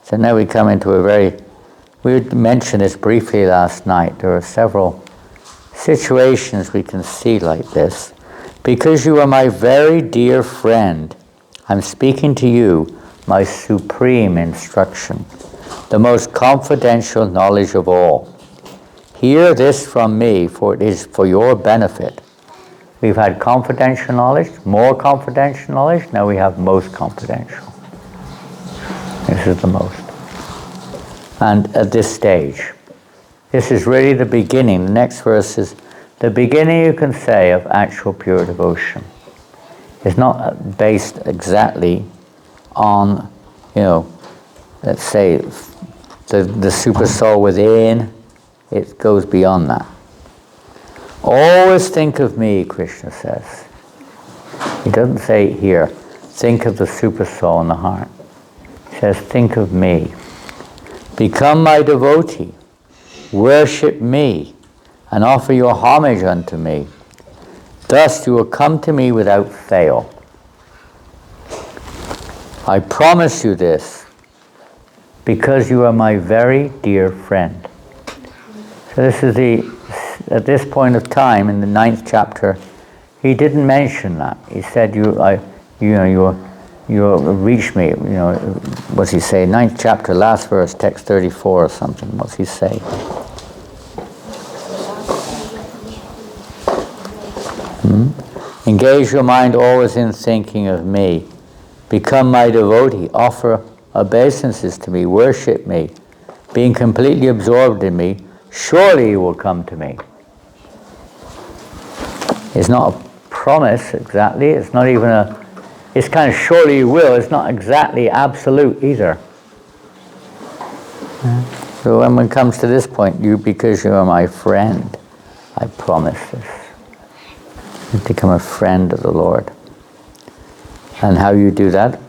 So now we come into we mentioned this briefly last night. There are several situations we can see like this. Because you are my very dear friend, I'm speaking to you my supreme instruction, the most confidential knowledge of all. Hear this from me, for it is for your benefit. We've had confidential knowledge, more confidential knowledge, now we have most confidential. This is the most. And at this stage, this is really the beginning. The next verse is the beginning, you can say, of actual pure devotion. It's not based exactly on, let's say, the super soul within. It goes beyond that. Always think of me, Krishna says. He doesn't say here, think of the super soul in the heart. He says, think of me. Become my devotee. Worship me and offer your homage unto me. Thus you will come to me without fail. I promise you this because you are my very dear friend. So this is at this point of time in the 9th chapter, he didn't mention that. He said, you reach me, what's he say? 9th chapter, last verse, text 34 or something. What's he say? Engage your mind always in thinking of me. Become my devotee. Offer obeisances to me. Worship me. Being completely absorbed in me, surely you will come to me. It's not a promise exactly. It's not even it's kind of surely you will. It's not exactly absolute either. So when it comes to this point, because you are my friend, I promise this. You become a friend of the Lord. And how you do that,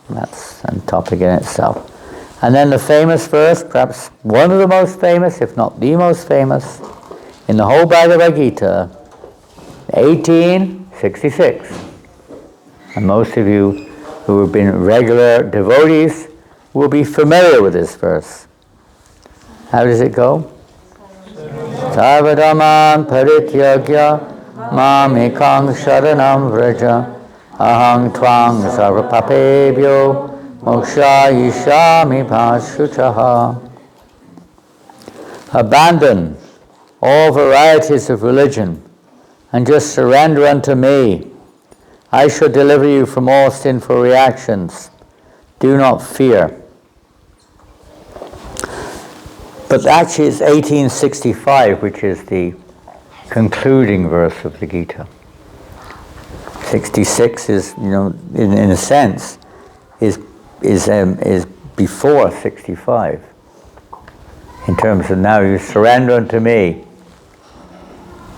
that's a topic in itself. And then the famous verse, perhaps one of the most famous, if not the most famous, in the whole Bhagavad Gita, 1866. And most of you who have been regular devotees will be familiar with this verse. How does it go? Sarvadhaman parityagya mamekam sharanam vraja ahang tvang sarvapapebhyo mokshayishami bhashuchaha. Abandon all varieties of religion and just surrender unto me. I shall deliver you from all sinful reactions. Do not fear. But actually it's 1865 which is the concluding verse of the Gita. 66 is, in a sense, is before 65. In terms of now you surrender unto me.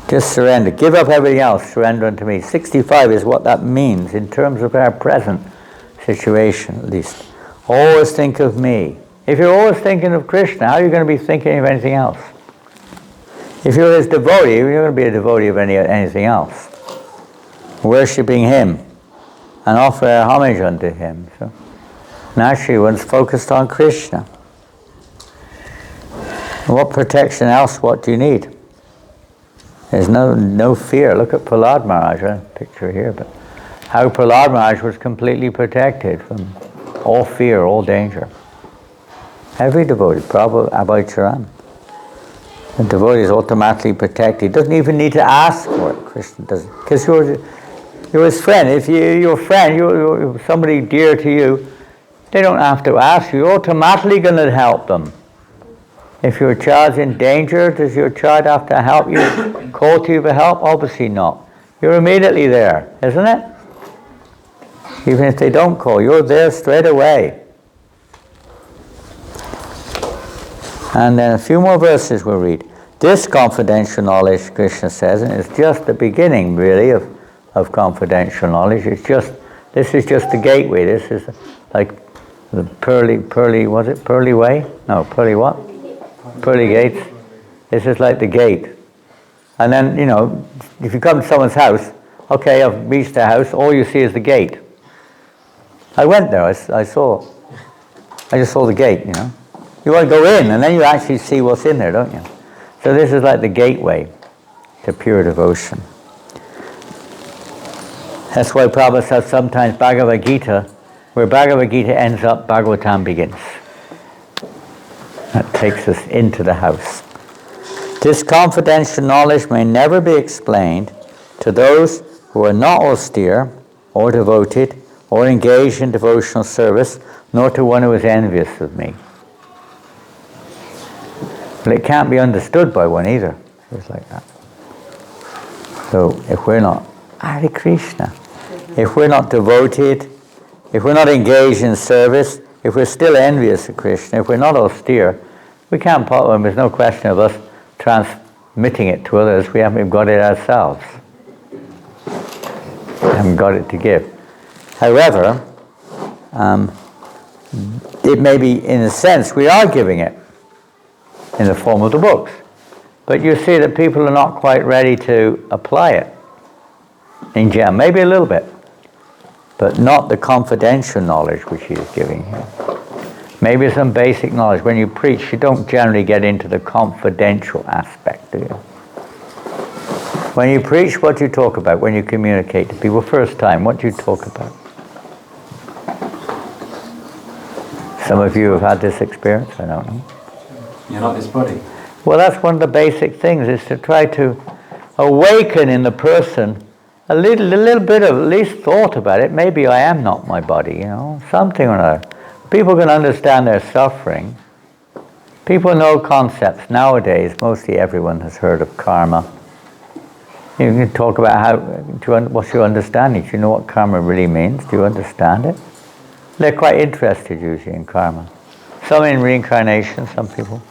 Just surrender. Give up everything else. Surrender unto me. 65 is what that means in terms of our present situation, at least. Always think of me. If you're always thinking of Krishna, how are you going to be thinking of anything else? If you're his devotee, you're going to be a devotee of anything else. Worshipping him and offer homage unto him. So naturally one's focused on Krishna. What protection else, what do you need? There's no fear. Look at Prahlad Maharaj, a picture here, but how Prahlad Maharaj was completely protected from all fear, all danger. Every devotee, Prabhupada Abhay Charan. The devotee is automatically protected. He doesn't even need to ask for it. Krishna doesn't. Because you're his friend. If you're a friend, you're somebody dear to you, they don't have to ask you. You're automatically going to help them. If your child's in danger, does your child have to help you? Call to you for help? Obviously not. You're immediately there, isn't it? Even if they don't call, you're there straight away. And then a few more verses we'll read. This confidential knowledge, Krishna says, and it's just the beginning, really, of confidential knowledge. This is just the gateway. This is like the Purley, was it Purley Way? No, Purley what? Purley gates. This is like the gate. And then, if you come to someone's house, okay, I've reached the house, all you see is the gate. I went there, I just saw the gate, You want to go in, and then you actually see what's in there, don't you? So this is like the gateway to pure devotion. That's why Prabhupada says sometimes Bhagavad Gita, where Bhagavad Gita ends up, Bhagavatam begins. That takes us into the house. This confidential knowledge may never be explained to those who are not austere or devoted or engaged in devotional service, nor to one who is envious of me. But it can't be understood by one either. It's like that. So if we're not Hare Krishna, if we're not devoted, if we're not engaged in service, if we're still envious of Krishna, if we're not austere, we can't, there's no question of us transmitting it to others. We haven't got it ourselves. We haven't got it to give. However, it may be, in a sense, we are giving it in the form of the books. But you see that people are not quite ready to apply it in general. Maybe a little bit, but not the confidential knowledge which he is giving here. Maybe some basic knowledge. When you preach, you don't generally get into the confidential aspect, do you? When you preach, what do you talk about? When you communicate to people first time, what do you talk about? Some of you have had this experience, I don't know. You're not this body. Well, that's one of the basic things, is to try to awaken in the person a little bit of at least thought about it. Maybe I am not my body, something or another. People can understand their suffering. People know concepts. Nowadays, mostly everyone has heard of karma. You can talk about what's your understanding. Do you know what karma really means? Do you understand it? They're quite interested usually in karma. Some in reincarnation, some people.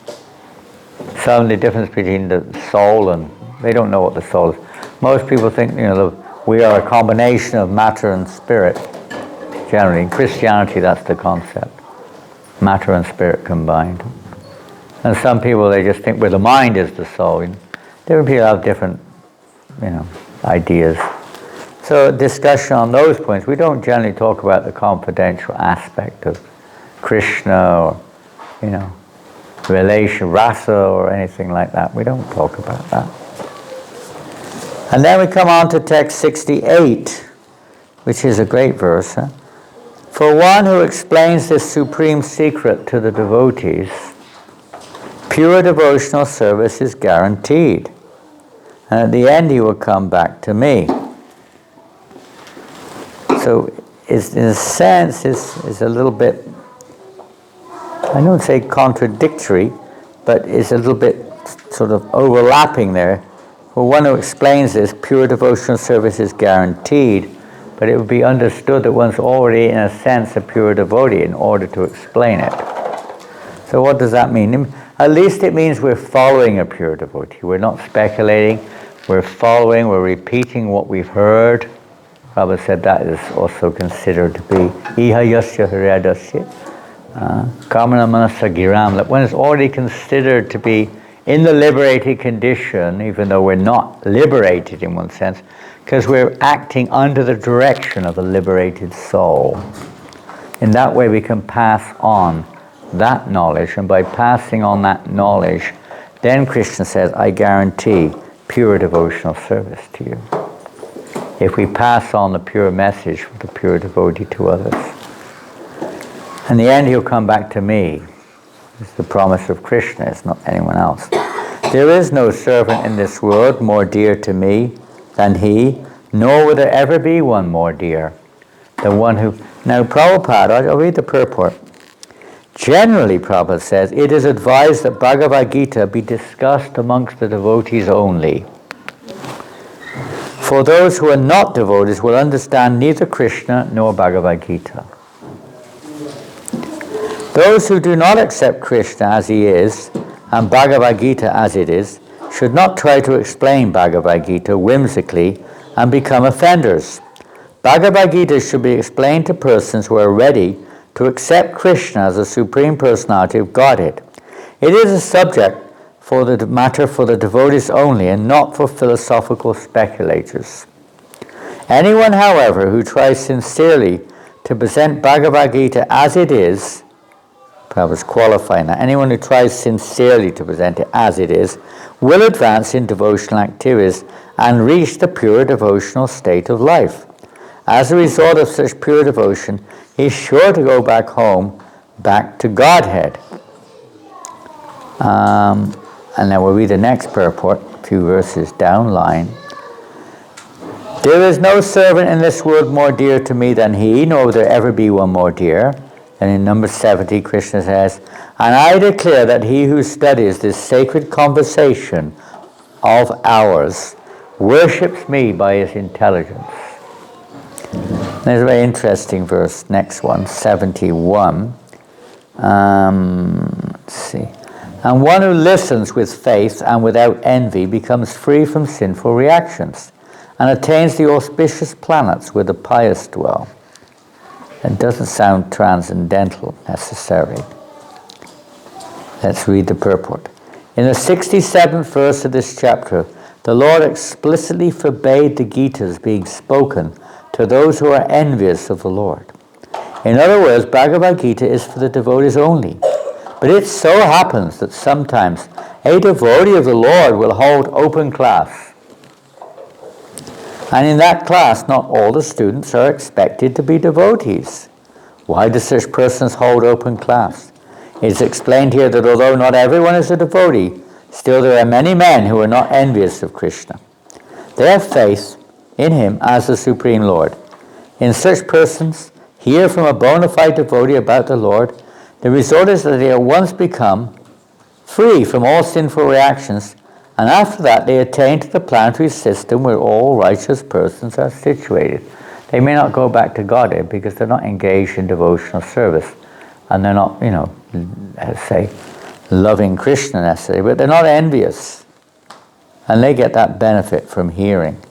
Some the difference between the soul and, they don't know what the soul is. Most people think, we are a combination of matter and spirit. Generally, in Christianity, that's the concept. Matter and spirit combined. And some people, they just think, the mind is the soul. Different people have different, ideas. So discussion on those points. We don't generally talk about the confidential aspect of Krishna or, relation, rasa or anything like that. We don't talk about that. And then we come on to text 68, which is a great verse. Huh? For one who explains this supreme secret to the devotees, pure devotional service is guaranteed. And at the end he will come back to me. So in a sense is a little bit, I don't say contradictory, but it's a little bit sort of overlapping there. For one who explains this, pure devotional service is guaranteed, but it would be understood that one's already in a sense a pure devotee in order to explain it. So what does that mean? At least it means we're following a pure devotee. We're not speculating, we're following, we're repeating what we've heard. Prabhupada said that is also considered to be iha yasya hridasya kamana manasa giram. That one is already considered to be in the liberated condition, even though we're not liberated in one sense, because we're acting under the direction of a liberated soul. In that way we can pass on that knowledge, and by passing on that knowledge, then Krishna says, I guarantee pure devotional service to you. If we pass on the pure message of the pure devotee to others. In the end he'll come back to me. It's the promise of Krishna, it's not anyone else. There is no servant in this world more dear to me than he, nor will there ever be one more dear than one who... Now Prabhupada, I'll read the purport. Generally, Prabhupada says, it is advised that Bhagavad Gita be discussed amongst the devotees only. For those who are not devotees will understand neither Krishna nor Bhagavad Gita. Those who do not accept Krishna as he is, and Bhagavad Gita as it is, should not try to explain Bhagavad Gita whimsically and become offenders. Bhagavad Gita should be explained to persons who are ready to accept Krishna as the Supreme Personality of Godhead. It is a subject for the matter for the devotees only and not for philosophical speculators. Anyone, however, who tries sincerely to present Bhagavad Gita as it is, Prabhupada's qualifying that, anyone who tries sincerely to present it as it is, will advance in devotional activities and reach the pure devotional state of life. As a result of such pure devotion, he is sure to go back home, back to Godhead. And then we'll read the next purport, a few verses down line. There is no servant in this world more dear to me than he, nor will there ever be one more dear. And in number 70, Krishna says, and I declare that he who studies this sacred conversation of ours worships me by his intelligence. There's a very interesting verse, next one, 71. Let's see. And one who listens with faith and without envy becomes free from sinful reactions and attains the auspicious planets where the pious dwell. It doesn't sound transcendental necessarily. Let's read the purport. In the 67th verse of this chapter, the Lord explicitly forbade the Gitas being spoken to those who are envious of the Lord. In other words, Bhagavad Gita is for the devotees only. But it so happens that sometimes a devotee of the Lord will hold open class. And in that class, not all the students are expected to be devotees. Why do such persons hold open class? It is explained here that although not everyone is a devotee, still there are many men who are not envious of Krishna. They have faith in him as the Supreme Lord. In such persons, hear from a bona fide devotee about the Lord. The result is that they at once become free from all sinful reactions, and after that they attain to the planetary system where all righteous persons are situated. They may not go back to Godhead because they're not engaged in devotional service, and they're not, let's say, loving Krishna necessarily, but they're not envious, and they get that benefit from hearing.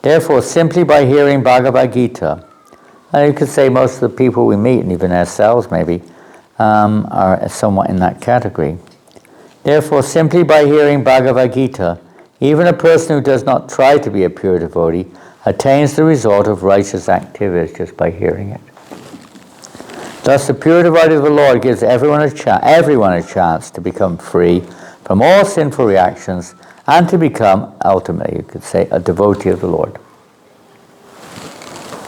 Therefore, simply by hearing Bhagavad Gita, and you could say most of the people we meet, and even ourselves maybe, are somewhat in that category. Therefore, simply by hearing Bhagavad Gita, even a person who does not try to be a pure devotee attains the result of righteous activities just by hearing it. Thus, the pure devotee of the Lord gives everyone a chance to become free from all sinful reactions and to become, ultimately, you could say, a devotee of the Lord.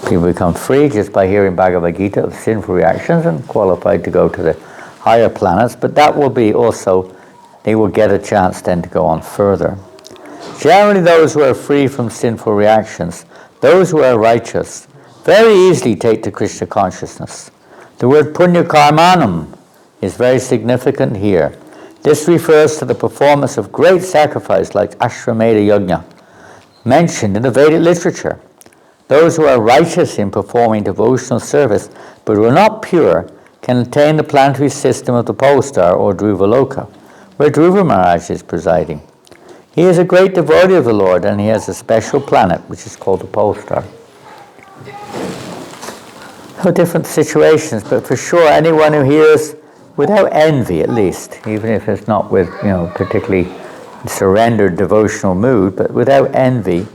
People become free just by hearing Bhagavad Gita of sinful reactions and qualified to go to the higher planets, but that will be also, they will get a chance then to go on further. Generally, those who are free from sinful reactions, those who are righteous, very easily take to Krishna consciousness. The word punya karmanam is very significant here. This refers to the performance of great sacrifice like Ashwamedha Yajna, mentioned in the Vedic literature. Those who are righteous in performing devotional service, but who are not pure, can attain the planetary system of the pole star or Dhruvaloka, where Dhruva Maharaj is presiding. He is a great devotee of the Lord, and he has a special planet, which is called the pole star. So different situations, but for sure anyone who hears without envy, at least, even if it's not with, particularly surrendered devotional mood, but without envy,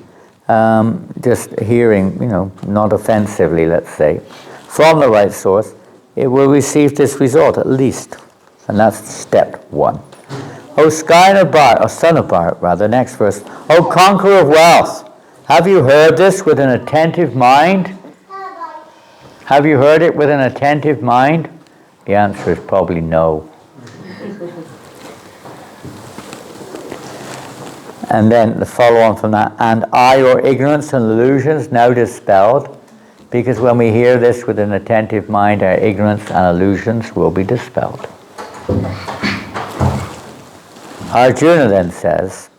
just hearing, not offensively, let's say, from the right source, it will receive this result at least. And that's step one. O son of Bharat, rather, next verse. O conqueror of wealth, have you heard this with an attentive mind? Have you heard it with an attentive mind? The answer is probably no. And then the follow-on from that, and are your ignorance and illusions now dispelled? Because when we hear this with an attentive mind, our ignorance and illusions will be dispelled. Arjuna then says,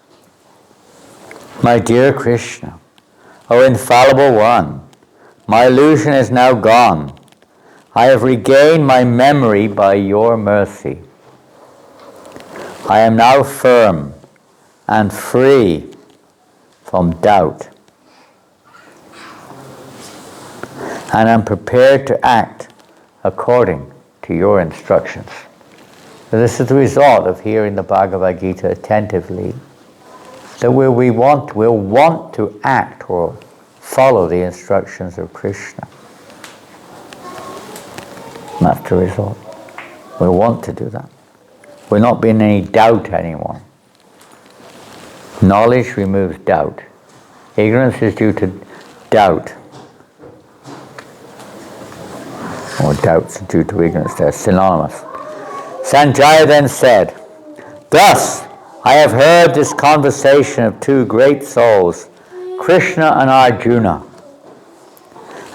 my dear Krishna, O infallible one, my illusion is now gone. I have regained my memory by your mercy. I am now firm and free from doubt, and am prepared to act according to your instructions. So this is the result of hearing the Bhagavad Gita attentively, that we'll want to act or follow the instructions of Krishna. That's the result. We want to do that. We're not being in any doubt anymore. Knowledge removes doubt. Ignorance is due to doubt. Or doubts due to ignorance. They're synonymous. Sanjaya then said, thus I have heard this conversation of two great souls, Krishna and Arjuna.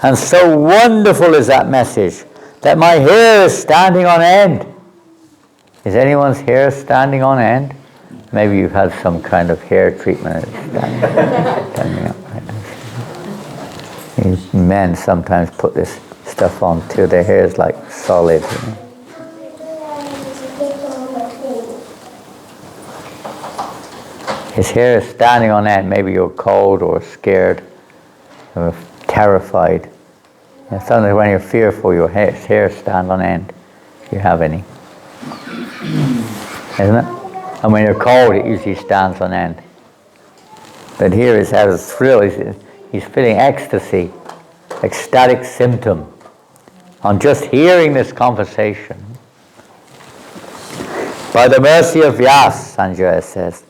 And so wonderful is that message that my hair is standing on end. Is anyone's hair standing on end? Maybe you've had some kind of hair treatment. It's standing up. These men sometimes put this stuff on till their hair is like solid. His hair is standing on end. Maybe you're cold or scared or terrified. And sometimes when you're fearful, your hair stands on end, if you have any. Isn't it? And when you're cold, it usually stands on end. But here he has a thrill. He's feeling ecstasy, ecstatic symptom, on just hearing this conversation. By the mercy of Vyas, Sanjaya says,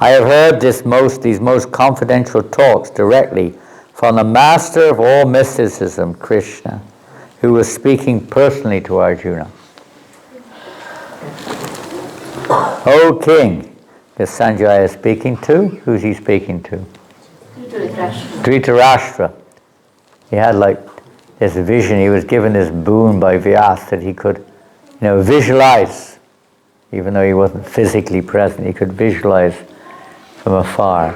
I have heard these most confidential talks directly from the master of all mysticism, Krishna, who was speaking personally to Arjuna. O king, this Sanjaya is speaking to? Who's he speaking to? Dhritarashtra. He had like this vision. He was given this boon by Vyas that he could, visualize. Even though he wasn't physically present, he could visualize from afar.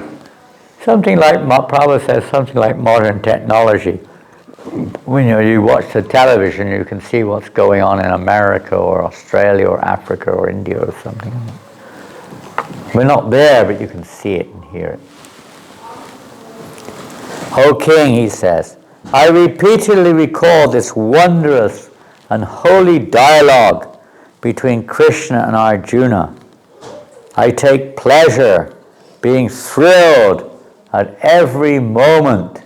Something like, Prabhupada says, something like modern technology. When you watch the television, you can see what's going on in America or Australia or Africa or India or something. We're not there, but you can see it and hear it. O king, he says, I repeatedly recall this wondrous and holy dialogue between Krishna and Arjuna. I take pleasure being thrilled at every moment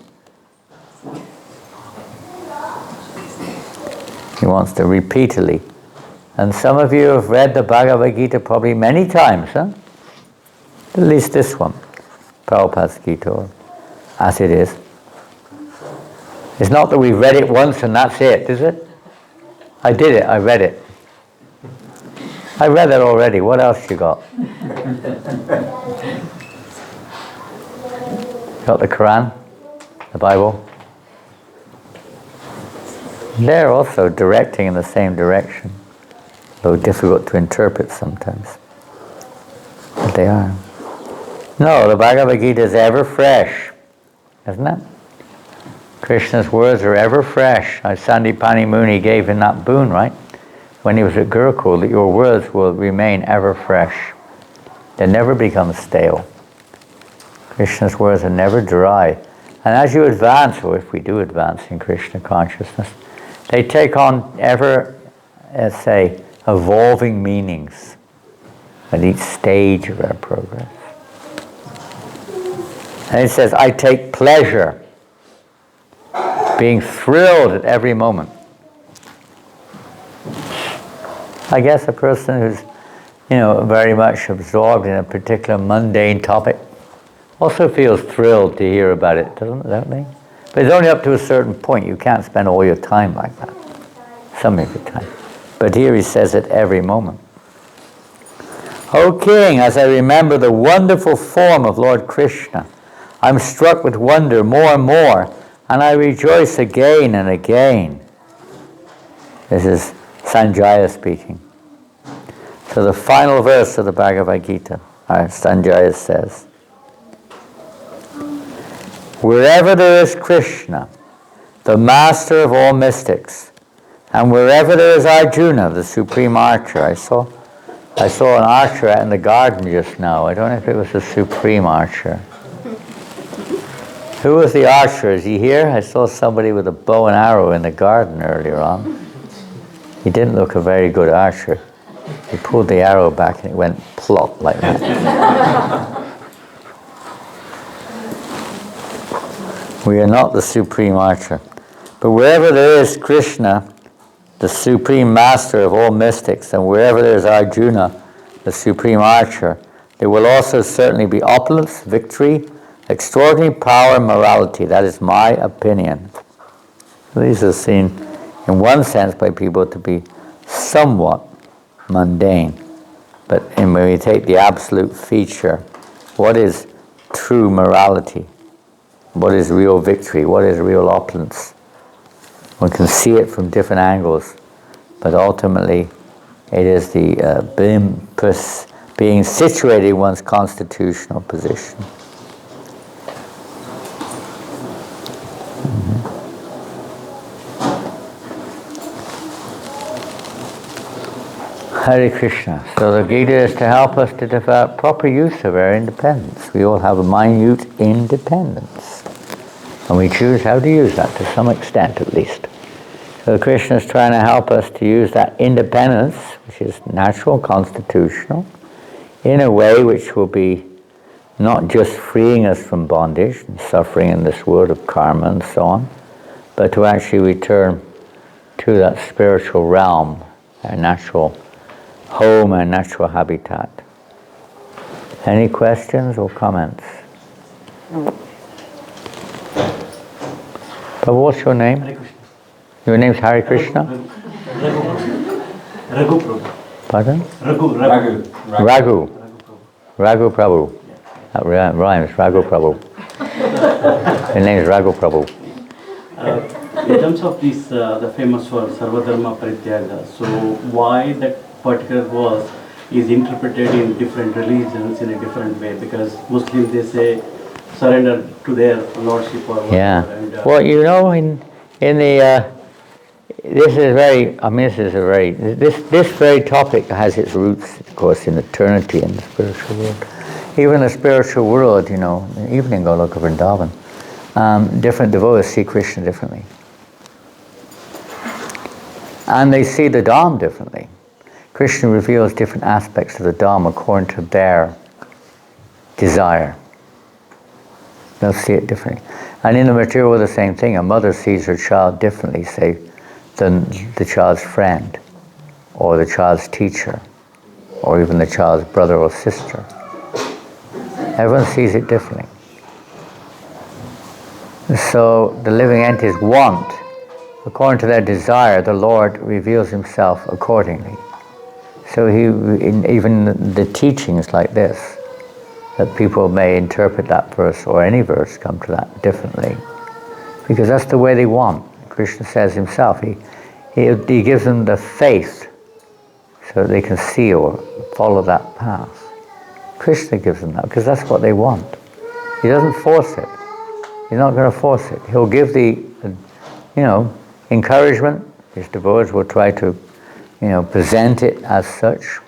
He wants to repeatedly. And some of you have read the Bhagavad Gita probably many times, huh? At least this one, Prabhupada's Gita, as it is. It's not that we've read it once and that's it, is it? I did it, I read it. I read it already, what else you got? Got the Quran, the Bible. They're also directing in the same direction, though difficult to interpret sometimes. But they are. No, the Bhagavad Gita is ever fresh, isn't it? Krishna's words are ever fresh. Sandipani Muni gave him that boon, right? When he was at Gurukul, that your words will remain ever fresh. They never become stale. Krishna's words are never dry. And as you advance, or if we do advance in Krishna consciousness, they take on ever, let's say, evolving meanings at each stage of our progress. And it says, I take pleasure, being thrilled at every moment. I guess a person who's, very much absorbed in a particular mundane topic also feels thrilled to hear about it, don't they? But it's only up to a certain point. You can't spend all your time like that. Some of your time. But here he says it every moment. O King, as I remember the wonderful form of Lord Krishna, I'm struck with wonder more and more, and I rejoice again and again. This is Sanjaya speaking. So the final verse of the Bhagavad Gita, Sanjaya says, wherever there is Krishna, the master of all mystics, and wherever there is Arjuna, the supreme archer. I saw an archer out in the garden just now. I don't know if it was the supreme archer. Who was the archer? Is he here? I saw somebody with a bow and arrow in the garden earlier on. He didn't look a very good archer. He pulled the arrow back and it went plop like that. We are not the supreme archer. But wherever there is Krishna, the supreme master of all mystics, and wherever there is Arjuna, the supreme archer, there will also certainly be opulence, victory, extraordinary power, and morality. That is my opinion. These are seen, in one sense, by people to be somewhat mundane. But when we take the absolute feature, what is true morality? What is real victory? What is real opulence? One can see it from different angles, but ultimately it is the being situated in one's constitutional position. Hare Krishna. So the Gita is to help us to develop proper use of our independence. We all have a minute independence. And we choose how to use that to some extent at least. So Krishna is trying to help us to use that independence, which is natural, constitutional, in a way which will be not just freeing us from bondage and suffering in this world of karma and so on, but to actually return to that spiritual realm, our natural home and natural habitat. Any questions or comments? But what's your name? Hare Krishna. Your name's Hare Krishna? Raghu Prabhu. Pardon? Raghu. Raghu Prabhu. That rhymes, Raghu Prabhu. Your name is Raghu Prabhu. In terms of this, the famous word Sarvadharma Parityaga, so why that particular verse is interpreted in different religions in a different way? Because Muslims, they say surrender to their lordship or whatever. Yeah. And, Well, in the this very topic has its roots, of course, in eternity in the spiritual world. Even in the spiritual world, in evening Goloka Vrindavan, different devotees see Krishna differently. And they see the Dham differently. Krishna reveals different aspects of the Dham according to their desire. They'll see it differently. And in the material world, the same thing. A mother sees her child differently, say, the child's friend, or the child's teacher, or even the child's brother or sister. Everyone sees it differently. So the living entities want, according to their desire, the Lord reveals himself accordingly. So even the teachings like this, that people may interpret that verse or any verse come to that differently, because that's the way they want. Krishna says himself, he gives them the faith so that they can see or follow that path. Krishna gives them that because that's what they want. He doesn't force it. He's not going to force it. He'll give the, encouragement. His devotees will try to, present it as such.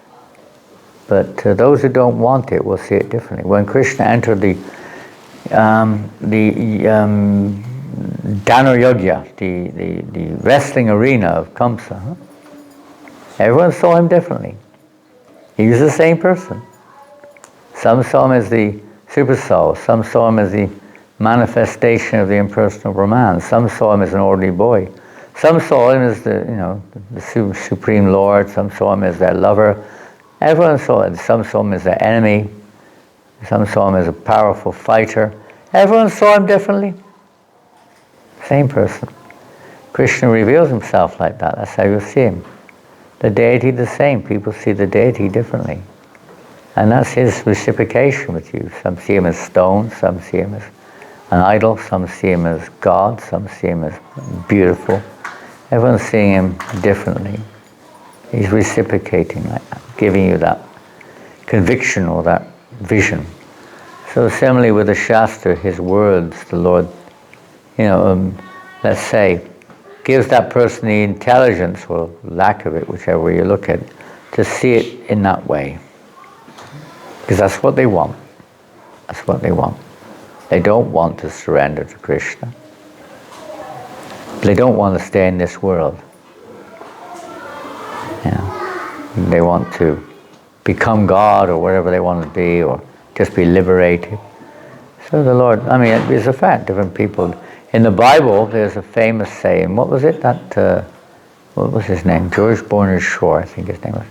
But those who don't want it will see it differently. When Krishna entered the Dhanuragya, the wrestling arena of Kamsa, everyone saw him differently. He was the same person. Some saw him as the super soul. Some saw him as the manifestation of the impersonal Brahman. Some saw him as an ordinary boy. Some saw him as the supreme Lord. Some saw him as their lover. Everyone saw it. Some saw him as their enemy. Some saw him as a powerful fighter. Everyone saw him differently. Same person. Krishna reveals himself like that. That's how you see him. The deity the same. People see the deity differently. And that's his reciprocation with you. Some see him as stone. Some see him as an idol. Some see him as God. Some see him as beautiful. Everyone's seeing him differently. He's reciprocating like that, giving you that conviction or that vision. So similarly with the Shastra, his words, the Lord, let's say, gives that person the intelligence or lack of it, whichever way you look at it, to see it in that way. Because that's what they want. That's what they want. They don't want to surrender to Krishna. They don't want to stay in this world. They want to become God or whatever they want to be, or just be liberated. So the Lord, it's a fact, different people. In the Bible, there's a famous saying. What was it? What was his name? George Bernard Shaw, I think his name was.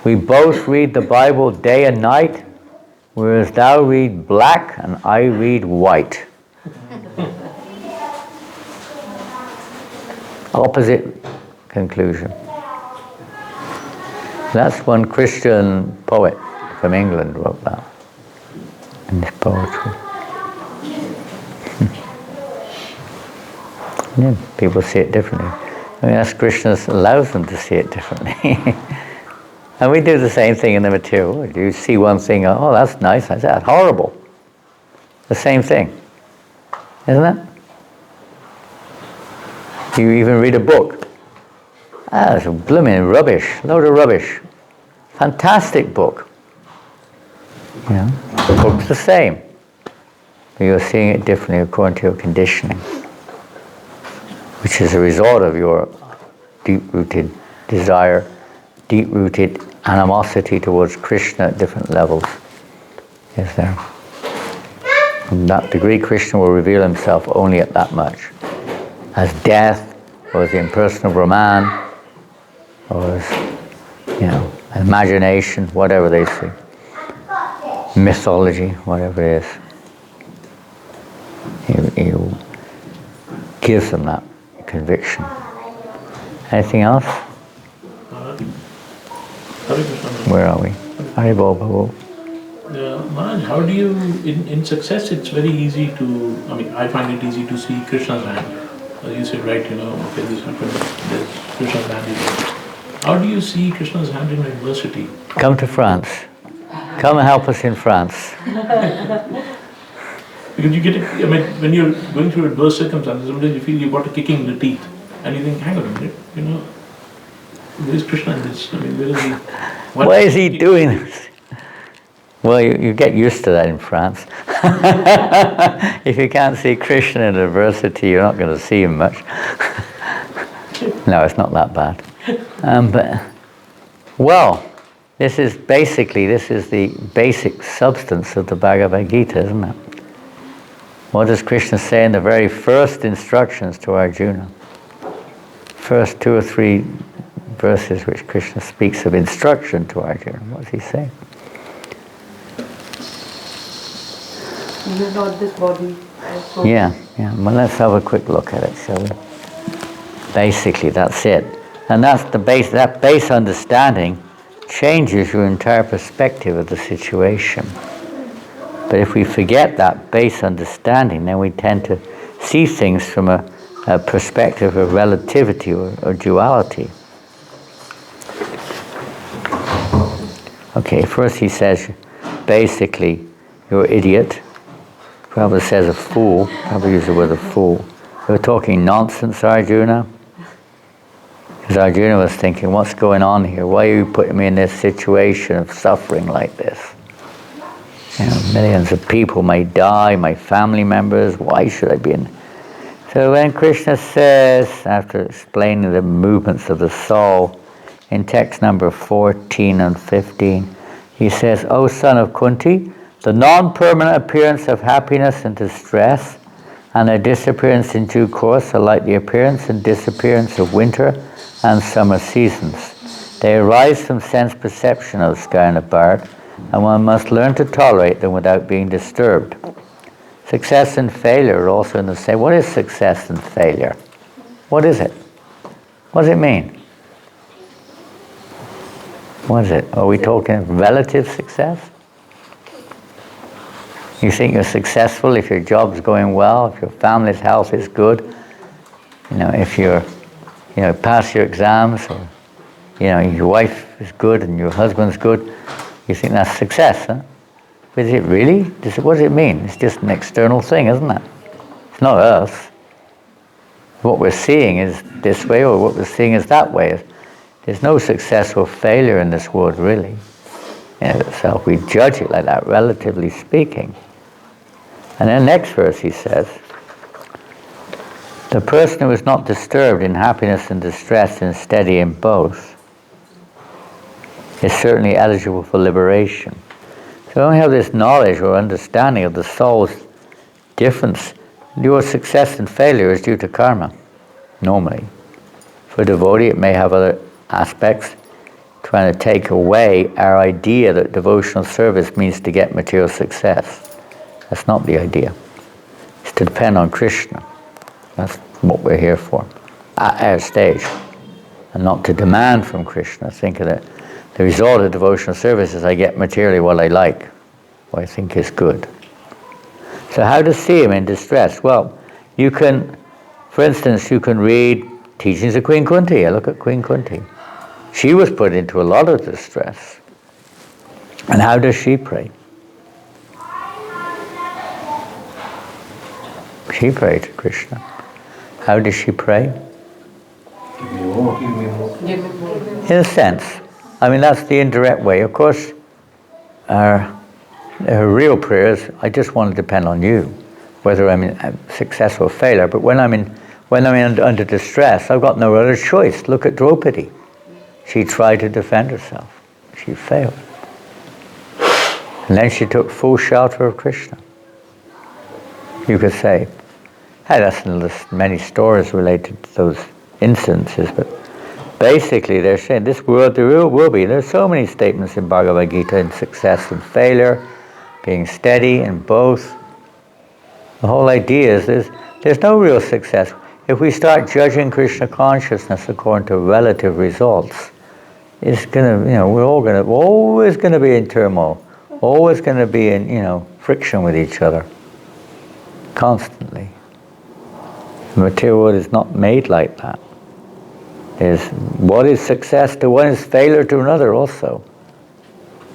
We both read the Bible day and night, whereas thou read black and I read white. Opposite conclusion. That's one Christian poet from England wrote that in his poetry. Yeah, people see it differently. That's Krishna allows them to see it differently. And we do the same thing in the material world. You see one thing, oh, that's nice. I say, that's horrible. The same thing, isn't it? You even read a book. It's a blooming rubbish, load of rubbish. Fantastic book. The book's the same. But you're seeing it differently according to your conditioning, which is a result of your deep-rooted desire, deep-rooted animosity towards Krishna at different levels. Is there? In that degree, Krishna will reveal himself only at that much. As death, or as the impersonal Brahman, or as, imagination, whatever they see. Mythology, whatever it is. He gives them that conviction. Anything else? Where are we? Haribol Babu. Maharaj, how do you, in success, it's very easy to, I find it easy to see Krishna's hand. As you said, right, okay, this happened, there's Krishna's hand is. How do you see Krishna's hand in adversity? Come to France. Come and help us in France. Because you get it, when you're going through adverse circumstances, sometimes you feel you've got a kicking in the teeth. And you think, hang on a minute, where is Krishna in this? Where is he? Why is he doing this? Well, you get used to that in France. If you can't see Krishna in adversity, you're not going to see him much. No, it's not that bad. This is the basic substance of the Bhagavad Gita, isn't it? What does Krishna say in the very first instructions to Arjuna? first 2 or 3 verses which Krishna speaks of instruction to Arjuna. What does he say? You are not this body. So Yeah. Well, let's have a quick look at it, shall we? Basically, that's it. And that's the base. That base understanding changes your entire perspective of the situation. But if we forget that base understanding, then we tend to see things from a perspective of relativity or duality. Okay, first he says, basically, you're an idiot. Prabhupada says a fool. Prabhupada uses the word a fool. You're talking nonsense, Arjuna. Because Arjuna was thinking, what's going on here? Why are you putting me in this situation of suffering like this? Millions of people may die, my family members, why should I be in? So when Krishna says, after explaining the movements of the soul, in text number 14 and 15, he says, O son of Kunti, the non-permanent appearance of happiness and distress, and their disappearance in due course are like the appearance and disappearance of winter and summer seasons. They arise from sense perception of the sky and the bird, and one must learn to tolerate them without being disturbed. Success and failure are also in the same. What is success and failure? What is it? What does it mean? What is it? Are we talking relative success? You think you're successful if your job's going well, if your family's health is good, if you're, pass your exams, or, your wife is good and your husband's good, you think that's success, huh? But is it really? What does it mean? It's just an external thing, isn't it? It's not us. What we're seeing is this way, or what we're seeing is that way. There's no success or failure in this world, really. So we judge it like that, relatively speaking. And then next verse he says, the person who is not disturbed in happiness and distress and steady in both is certainly eligible for liberation. So when we have this knowledge or understanding of the soul's difference, your success and failure is due to karma, normally. For a devotee, it may have other aspects, trying to take away our idea that devotional service means to get material success. That's not the idea. It's to depend on Krishna. That's what we're here for, at our stage. And not to demand from Krishna. Think of it. The result of devotional service is I get materially what I like, what I think is good. So how to see him in distress? Well, you can, for instance, you can read Teachings of Queen Kunti. I look at Queen Kunti. She was put into a lot of distress. And how does she pray? She prayed to Krishna. How does she pray? Give me more. Give me more. In a sense. I mean, that's the indirect way. Of course, her real prayer is, I just want to depend on you, whether I'm in success or failure. But when I'm under distress, I've got no other choice. Look at Draupadi. She tried to defend herself. She failed. And then she took full shelter of Krishna. You could say, hey, there's many stories related to those instances, but basically they're saying this world there will be. There's so many statements in Bhagavad Gita in success and failure, being steady in both. The whole idea is there's no real success. If we start judging Krishna consciousness according to relative results, it's gonna, we're always gonna be in turmoil, always gonna be in, friction with each other, constantly. The material world is not made like that. What is success to one is failure to another also.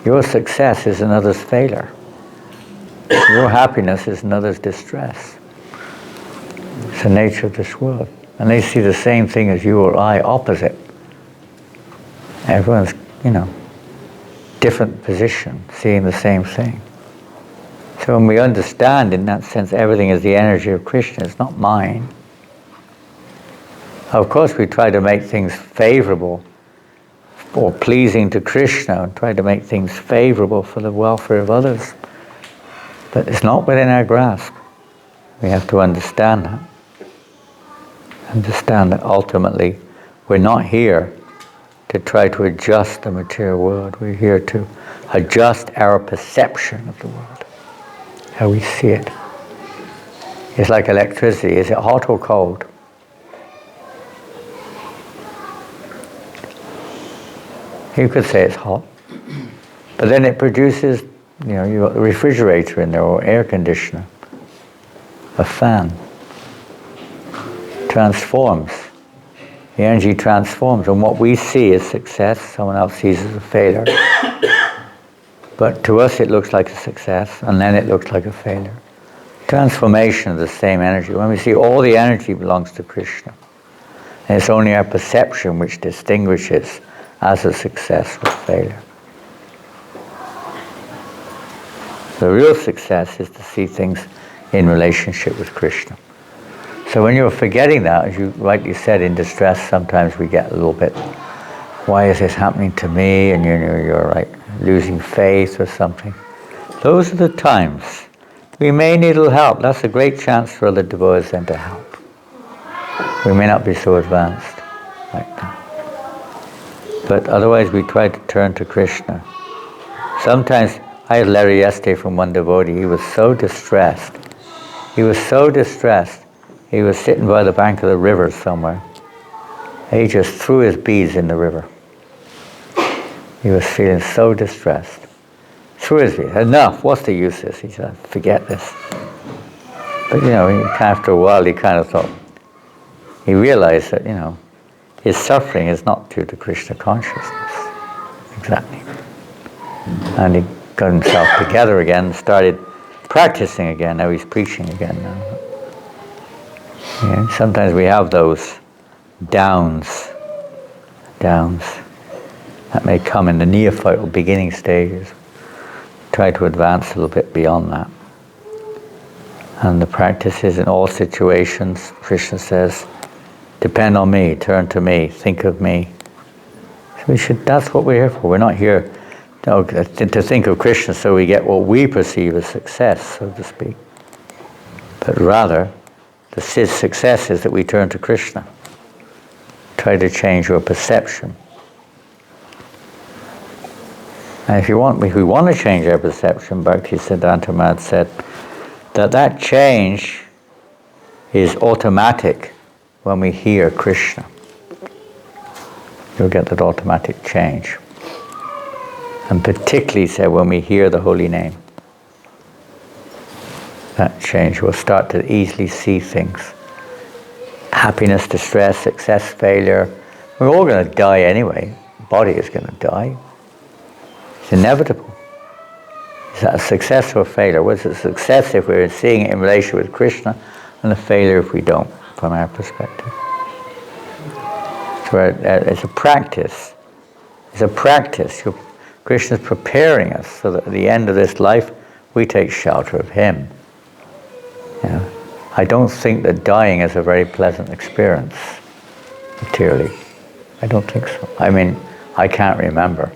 Your success is another's failure. Your happiness is another's distress. It's the nature of this world. And they see the same thing as you or I, opposite. Everyone's, different position, seeing the same thing. So when we understand, in that sense, everything is the energy of Krishna, it's not mine. Of course, we try to make things favorable or pleasing to Krishna, and try to make things favorable for the welfare of others. But it's not within our grasp. We have to understand that. Understand that ultimately We're not here to try to adjust the material world. We're here to adjust our perception of the world, how we see it. It's like electricity. Is it hot or cold? You could say it's hot, but then it produces, you've got a refrigerator in there or air conditioner, a fan. Transforms. The energy transforms, and what we see as success, someone else sees as a failure. But to us it looks like a success, and then it looks like a failure. Transformation of the same energy. When we see all the energy belongs to Krishna, and it's only our perception which distinguishes as a success or failure. The real success is to see things in relationship with Krishna. So when you're forgetting that, as you rightly said, in distress, sometimes we get a little bit, why is this happening to me? And you're like losing faith or something. Those are the times we may need a little help. That's a great chance for other devotees then to help. We may not be so advanced like that. But otherwise we try to turn to Krishna. Sometimes, I had a letter yesterday from one devotee. He was so distressed. He was so distressed. He was sitting by the bank of the river somewhere. He just threw his beads in the river. He was feeling so distressed. Threw his beads. Enough, what's the use of this? He said, forget this. But after a while he kind of thought, he realized that, his suffering is not due to Krishna consciousness. Exactly. And he got himself together again, started practicing again. Now he's preaching again now. Sometimes we have those downs that may come in the neophyte or beginning stages. Try to advance a little bit beyond that. And the practice is in all situations, Krishna says, depend on me, turn to me, think of me. So that's what we're here for. We're not here to think of Krishna so we get what we perceive as success, so to speak. But rather, the success is that we turn to Krishna. Try to change your perception. And if we want to change our perception, Bhaktisiddhanta Maharaj said that change is automatic when we hear Krishna. You'll get that automatic change. And particularly, said, when we hear the holy name. That change will start to easily see things. Happiness, distress, success, failure. We're all going to die anyway. The body is going to die. It's inevitable. Is that a success or a failure? What's a success if we're seeing it in relation with Krishna, and a failure if we don't, from our perspective? So it's a practice. It's a practice. Krishna's preparing us so that at the end of this life, we take shelter of him. I don't think that dying is a very pleasant experience, materially. I don't think so. I mean, I can't remember.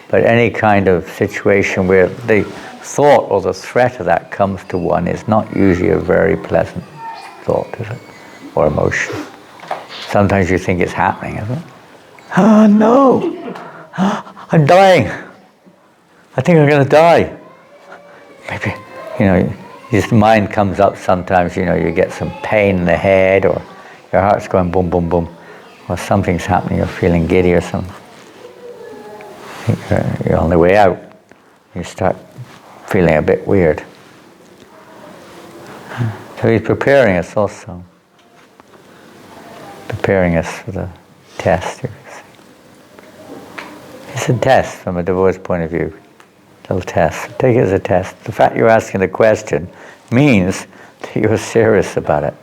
But any kind of situation where the thought or the threat of that comes to one is not usually a very pleasant thought, is it? Or emotion. Sometimes you think it's happening, isn't it? Oh no! I'm dying! I think I'm going to die. Maybe, his mind comes up sometimes, you get some pain in the head, or your heart's going boom, boom, boom, or something's happening, you're feeling giddy or something. You're on the way out, you start feeling a bit weird. So he's preparing us also. Preparing us for the test, you can see. It's a test from a devotee's point of view. Little test. Take it as a test. The fact you're asking the question means that you're serious about it.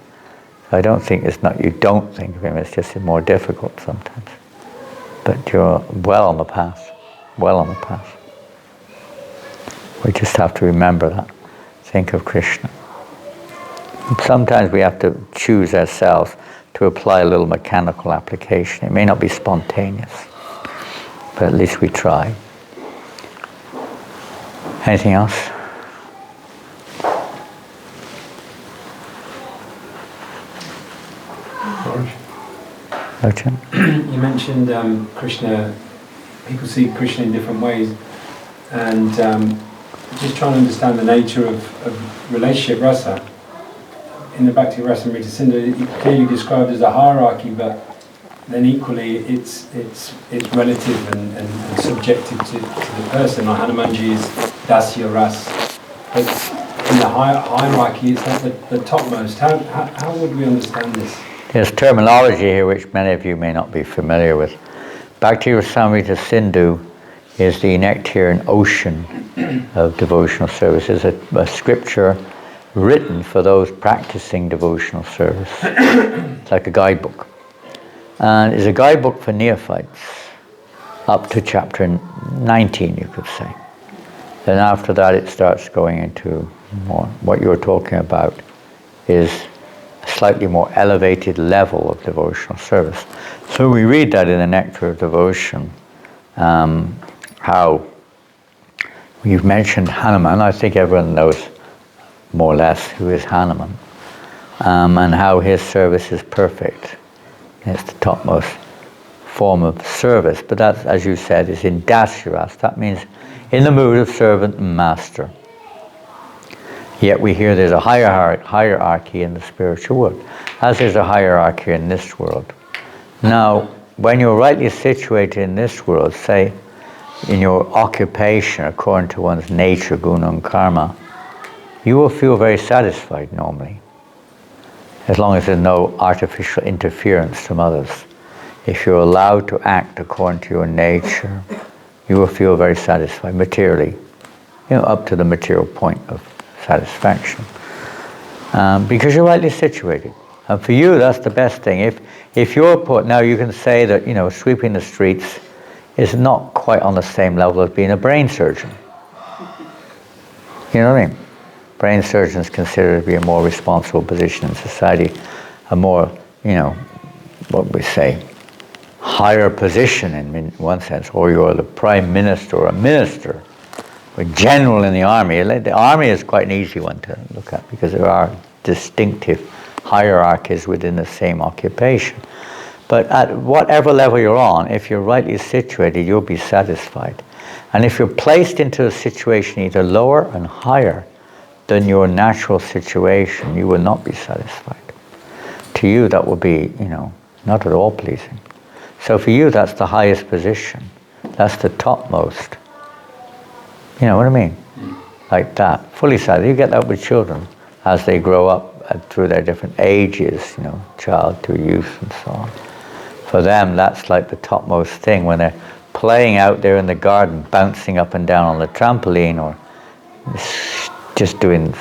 I don't think you don't think of him, it's just more difficult sometimes. But you're well on the path. Well on the path. We just have to remember that. Think of Krishna. And sometimes we have to choose ourselves to apply a little mechanical application. It may not be spontaneous, but at least we try. Anything else? Sachin? You mentioned Krishna, people see Krishna in different ways, and just trying to understand the nature of relationship rasa. In the Bhakti Rasamrita Sindhu, it's clearly described as a hierarchy, but then equally it's relative and subjective to the person. Like Hanumanji is Dasya Ras, but in the hierarchy it's not the topmost. How would we understand this? There's terminology here which many of you may not be familiar with. Bhakti Rasamrita Sindhu is the nectarian ocean of devotional service. It's a scripture written for those practicing devotional service. It's like a guidebook. And it's a guidebook for neophytes, up to chapter 19, you could say. Then after that it starts going into more, what you're talking about is a slightly more elevated level of devotional service. So we read that in the Nectar of Devotion, how you've mentioned Hanuman. I think everyone knows more or less who is Hanuman, and how his service is perfect. It's the topmost form of service, but that, as you said, is in Dasyaras. That means in the mood of servant and master. Yet we hear there's a hierarchy in the spiritual world, as there's a hierarchy in this world. Now, when you're rightly situated in this world, say in your occupation according to one's nature, guna and karma, you will feel very satisfied normally, as long as there's no artificial interference from others. If you're allowed to act according to your nature, you will feel very satisfied materially, up to the material point of satisfaction, because you're rightly situated. And for you, that's the best thing. If you're put, now you can say that sweeping the streets is not quite on the same level as being a brain surgeon. You know what I mean? Brain surgeons considered to be a more responsible position in society, a more, what we say, higher position in one sense, or you're the prime minister or a minister, or general in the army. The army is quite an easy one to look at because there are distinctive hierarchies within the same occupation. But at whatever level you're on, if you're rightly situated, you'll be satisfied. And if you're placed into a situation either lower and higher than your natural situation, you will not be satisfied. To you, that will be, not at all pleasing. So for you, that's the highest position. That's the topmost. You know what I mean? Like that, fully satisfied. You get that with children as they grow up through their different ages, child to youth and so on. For them, that's like the topmost thing when they're playing out there in the garden, bouncing up and down on the trampoline, or just doing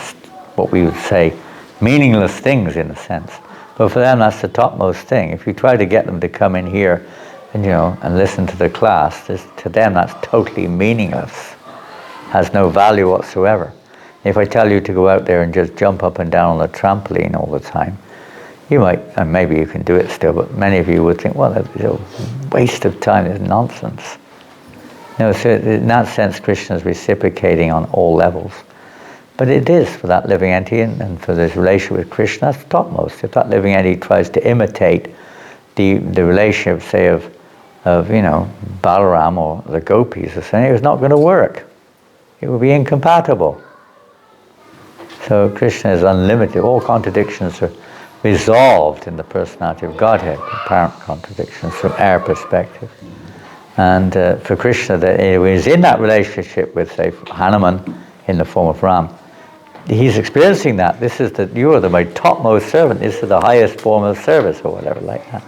what we would say meaningless things in a sense. But for them, that's the topmost thing. If you try to get them to come in here and listen to the class, to them that's totally meaningless, has no value whatsoever. If I tell you to go out there and just jump up and down on the trampoline all the time, you might, and maybe you can do it still, but many of you would think, well, that's a waste of time, it's nonsense. No, so in that sense, Krishna is reciprocating on all levels. But it is for that living entity, and for this relationship with Krishna, that's topmost. If that living entity tries to imitate the relationship, say, of Balaram or the gopis or something, it's not going to work. It will be incompatible. So Krishna is unlimited. All contradictions are resolved in the personality of Godhead, apparent contradictions from our perspective. And for Krishna, that he is in that relationship with, say, Hanuman in the form of Ram. He's experiencing that. You are my topmost servant. This is the highest form of service, or whatever, like that,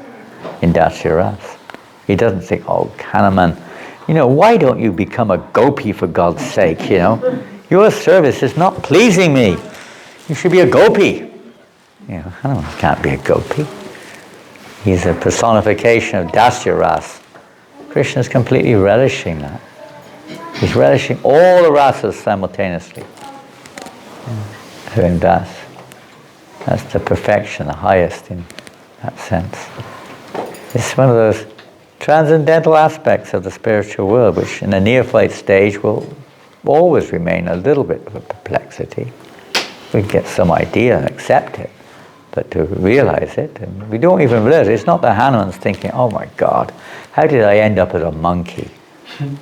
in Dasyaras. He doesn't think, oh, Hanuman, why don't you become a gopi for God's sake, Your service is not pleasing me. You should be a gopi. Hanuman can't be a gopi. He's a personification of Dasyaras. Krishna is completely relishing that. He's relishing all the rasas simultaneously. Doing das. That's the perfection, the highest in that sense. It's one of those transcendental aspects of the spiritual world, which in a neophyte stage will always remain a little bit of a perplexity. We get some idea and accept it. but to realize it, and we don't even realize it. It's not the Hanuman's thinking, oh my God, how did I end up as a monkey?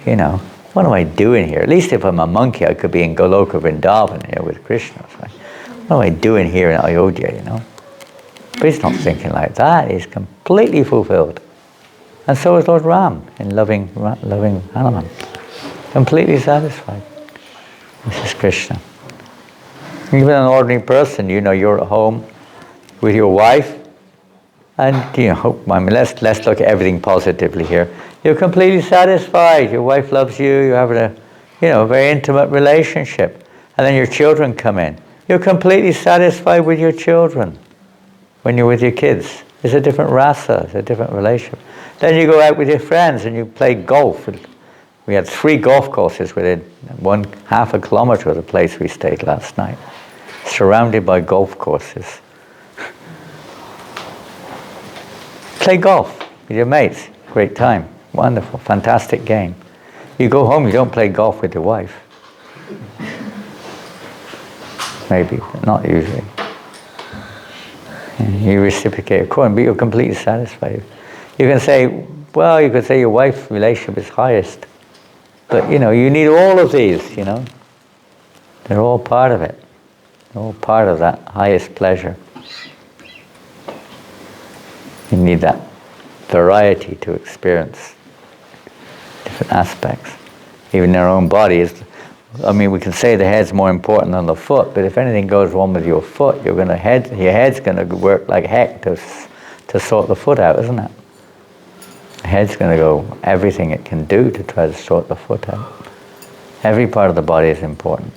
You know, what am I doing here? At least if I'm a monkey, I could be in Goloka Vrindavan here with Krishna. Right? What am I doing here in Ayodhya, you know? But he's not thinking like that. He's completely fulfilled. And so is Lord Ram in loving Hanuman. Completely satisfied. This is Krishna. Even an ordinary person, you know, you're at home with your wife, and you know, I mean, let's look at everything positively here. You're completely satisfied. Your wife loves you. You're having a, you know, very intimate relationship, and then your children come in. You're completely satisfied with your children. When you're with your kids, it's a different rasa, it's a different relationship. Then you go out with your friends and you play golf. We had 3 golf courses within 1/2 kilometre of the place we stayed last night, surrounded by golf courses. Play golf with your mates, great time, wonderful, fantastic game. You go home, you don't play golf with your wife. Maybe, but not usually. And you reciprocate accordingly, but you're completely satisfied. You can say, well, you could say your wife's relationship is highest. But, you know, you need all of these, you know. They're all part of it. They're all part of that highest pleasure. You need that variety to experience different aspects. Even in our own bodies, I mean, we can say the head's more important than the foot, but if anything goes wrong with your foot, your head's going to work like heck to sort the foot out, isn't it? The head's going to go everything it can do to try to sort the foot out. Every part of the body is important.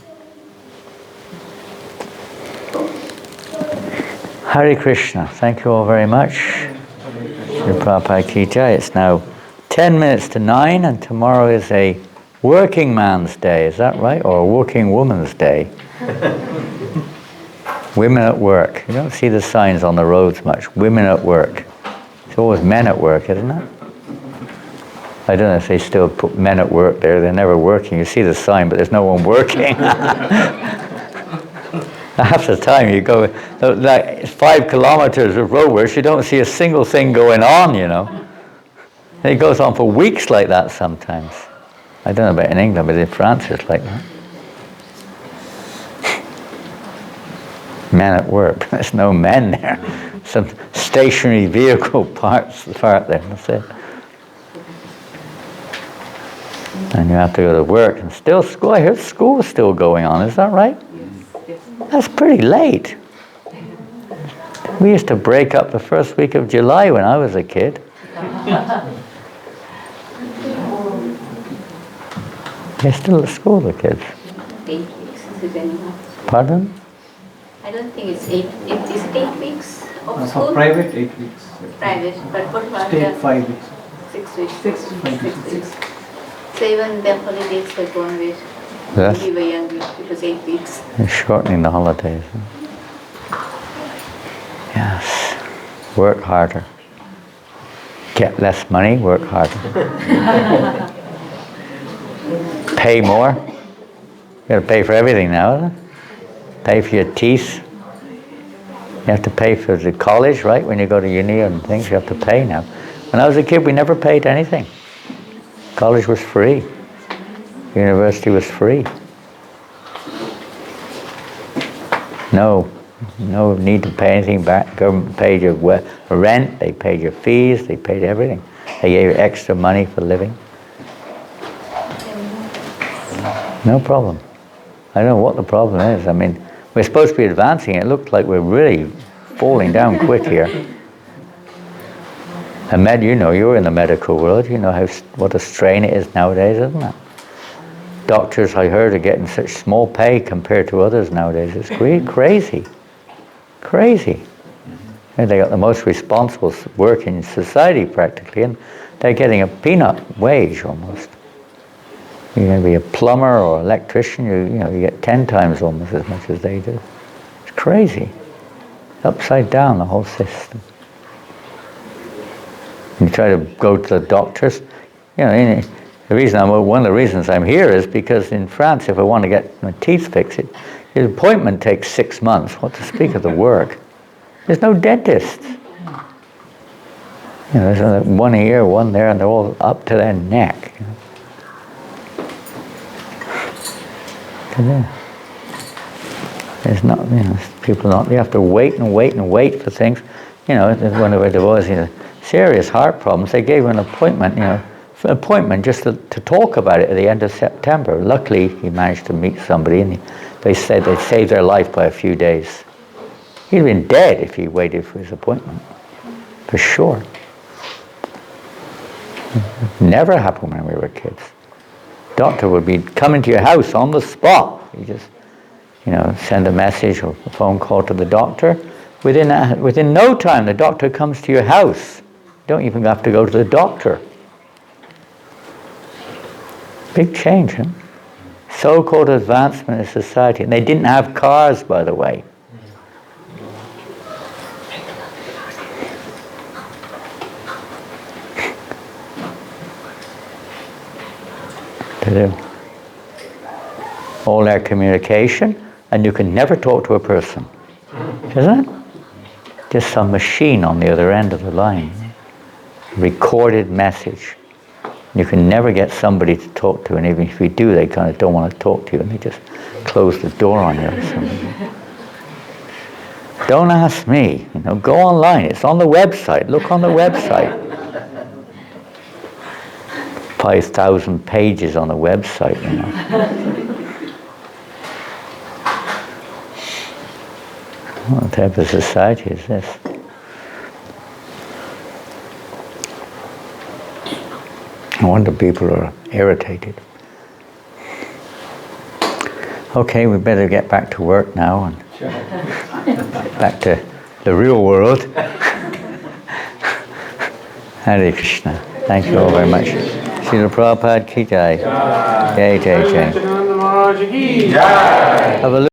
Hare Krishna. Thank you all very much. Shri Prabhupada Ki Jai. It's now 10 minutes to 9, and tomorrow is a working man's day, is that right? Or a working woman's day? Women at work. You don't see the signs on the roads much. Women at work. It's always men at work, isn't it? I don't know if they still put men at work there. They're never working. You see the sign, but there's no one working. Half the time you go, like 5 kilometers of road works, you don't see a single thing going on, you know. And it goes on for weeks like that sometimes. I don't know about in England, but in France it's like that. Men at work. There's no men there. Some stationary vehicle parked there, that's it. And you have to go to work and still school. I heard school is still going on, is that right? Yes. That's pretty late. We used to break up the first week of July when I was a kid. They're still at school, the kids. 8 weeks is it anymore? Pardon? I don't think it's 8. Is it 8 weeks of For school? private, 8 weeks. Private, but what about State, the 5 weeks. 6 weeks? 6 weeks. 6 weeks. So even the holidays were gone with. Yes. We were young, it was 8 weeks. They're shortening the holidays. Yes. Work harder. Get less money, work harder. Pay more. You got to pay for everything now, isn't it? Pay for your teeth. You have to pay for the college, right? When you go to uni and things, you have to pay now. When I was a kid, we never paid anything. College was free. University was free. No need to pay anything back. Government paid your rent, they paid your fees, they paid everything. They gave you extra money for living. No problem. I don't know what the problem is. I mean, we're supposed to be advancing. It looks like we're really falling down quick here. And you know, you're in the medical world. You know what a strain it is nowadays, isn't it? Doctors, I heard, are getting such small pay compared to others nowadays. It's crazy. Crazy. And they got the most responsible work in society practically, and they're getting a peanut wage almost. You're going to be a plumber or electrician, you get 10 times almost as much as they do. It's crazy. It's upside down, the whole system. You try to go to the doctors. One of the reasons I'm here is because in France, if I want to get my teeth fixed, the appointment takes 6 months. What to speak of the work? There's no dentist. You know, there's one here, one there, and they're all up to their neck. You know. There's not, you know, people not. You have to wait and wait and wait for things. You know, whenever there was, you know, serious heart problems, they gave him an appointment. You know, for an appointment just to talk about it at the end of September. Luckily, he managed to meet somebody, and they said they'd saved their life by a few days. He'd been dead if he waited for his appointment, for sure. Never happened when we were kids. Doctor would be coming to your house on the spot. You just, you know, send a message or a phone call to the doctor. Within no time, the doctor comes to your house. You don't even have to go to the doctor. Big change, huh? So-called advancement in society. And they didn't have cars, by the way. To do all their communication, and you can never talk to a person, isn't it? Just some machine on the other end of the line. Recorded message. You can never get somebody to talk to, and even if you do, they kind of don't want to talk to you, and they just close the door on you or something. Don't ask me. You know, go online. It's on the website. Look on the website. 5,000 pages on the website, you know. What type of society is this? No wonder people are irritated. Okay, we better get back to work now and back to the real world. Hare Krishna. Thank you all very much. Srila Prabhupada ki jai. Jai, jai, jai. Have a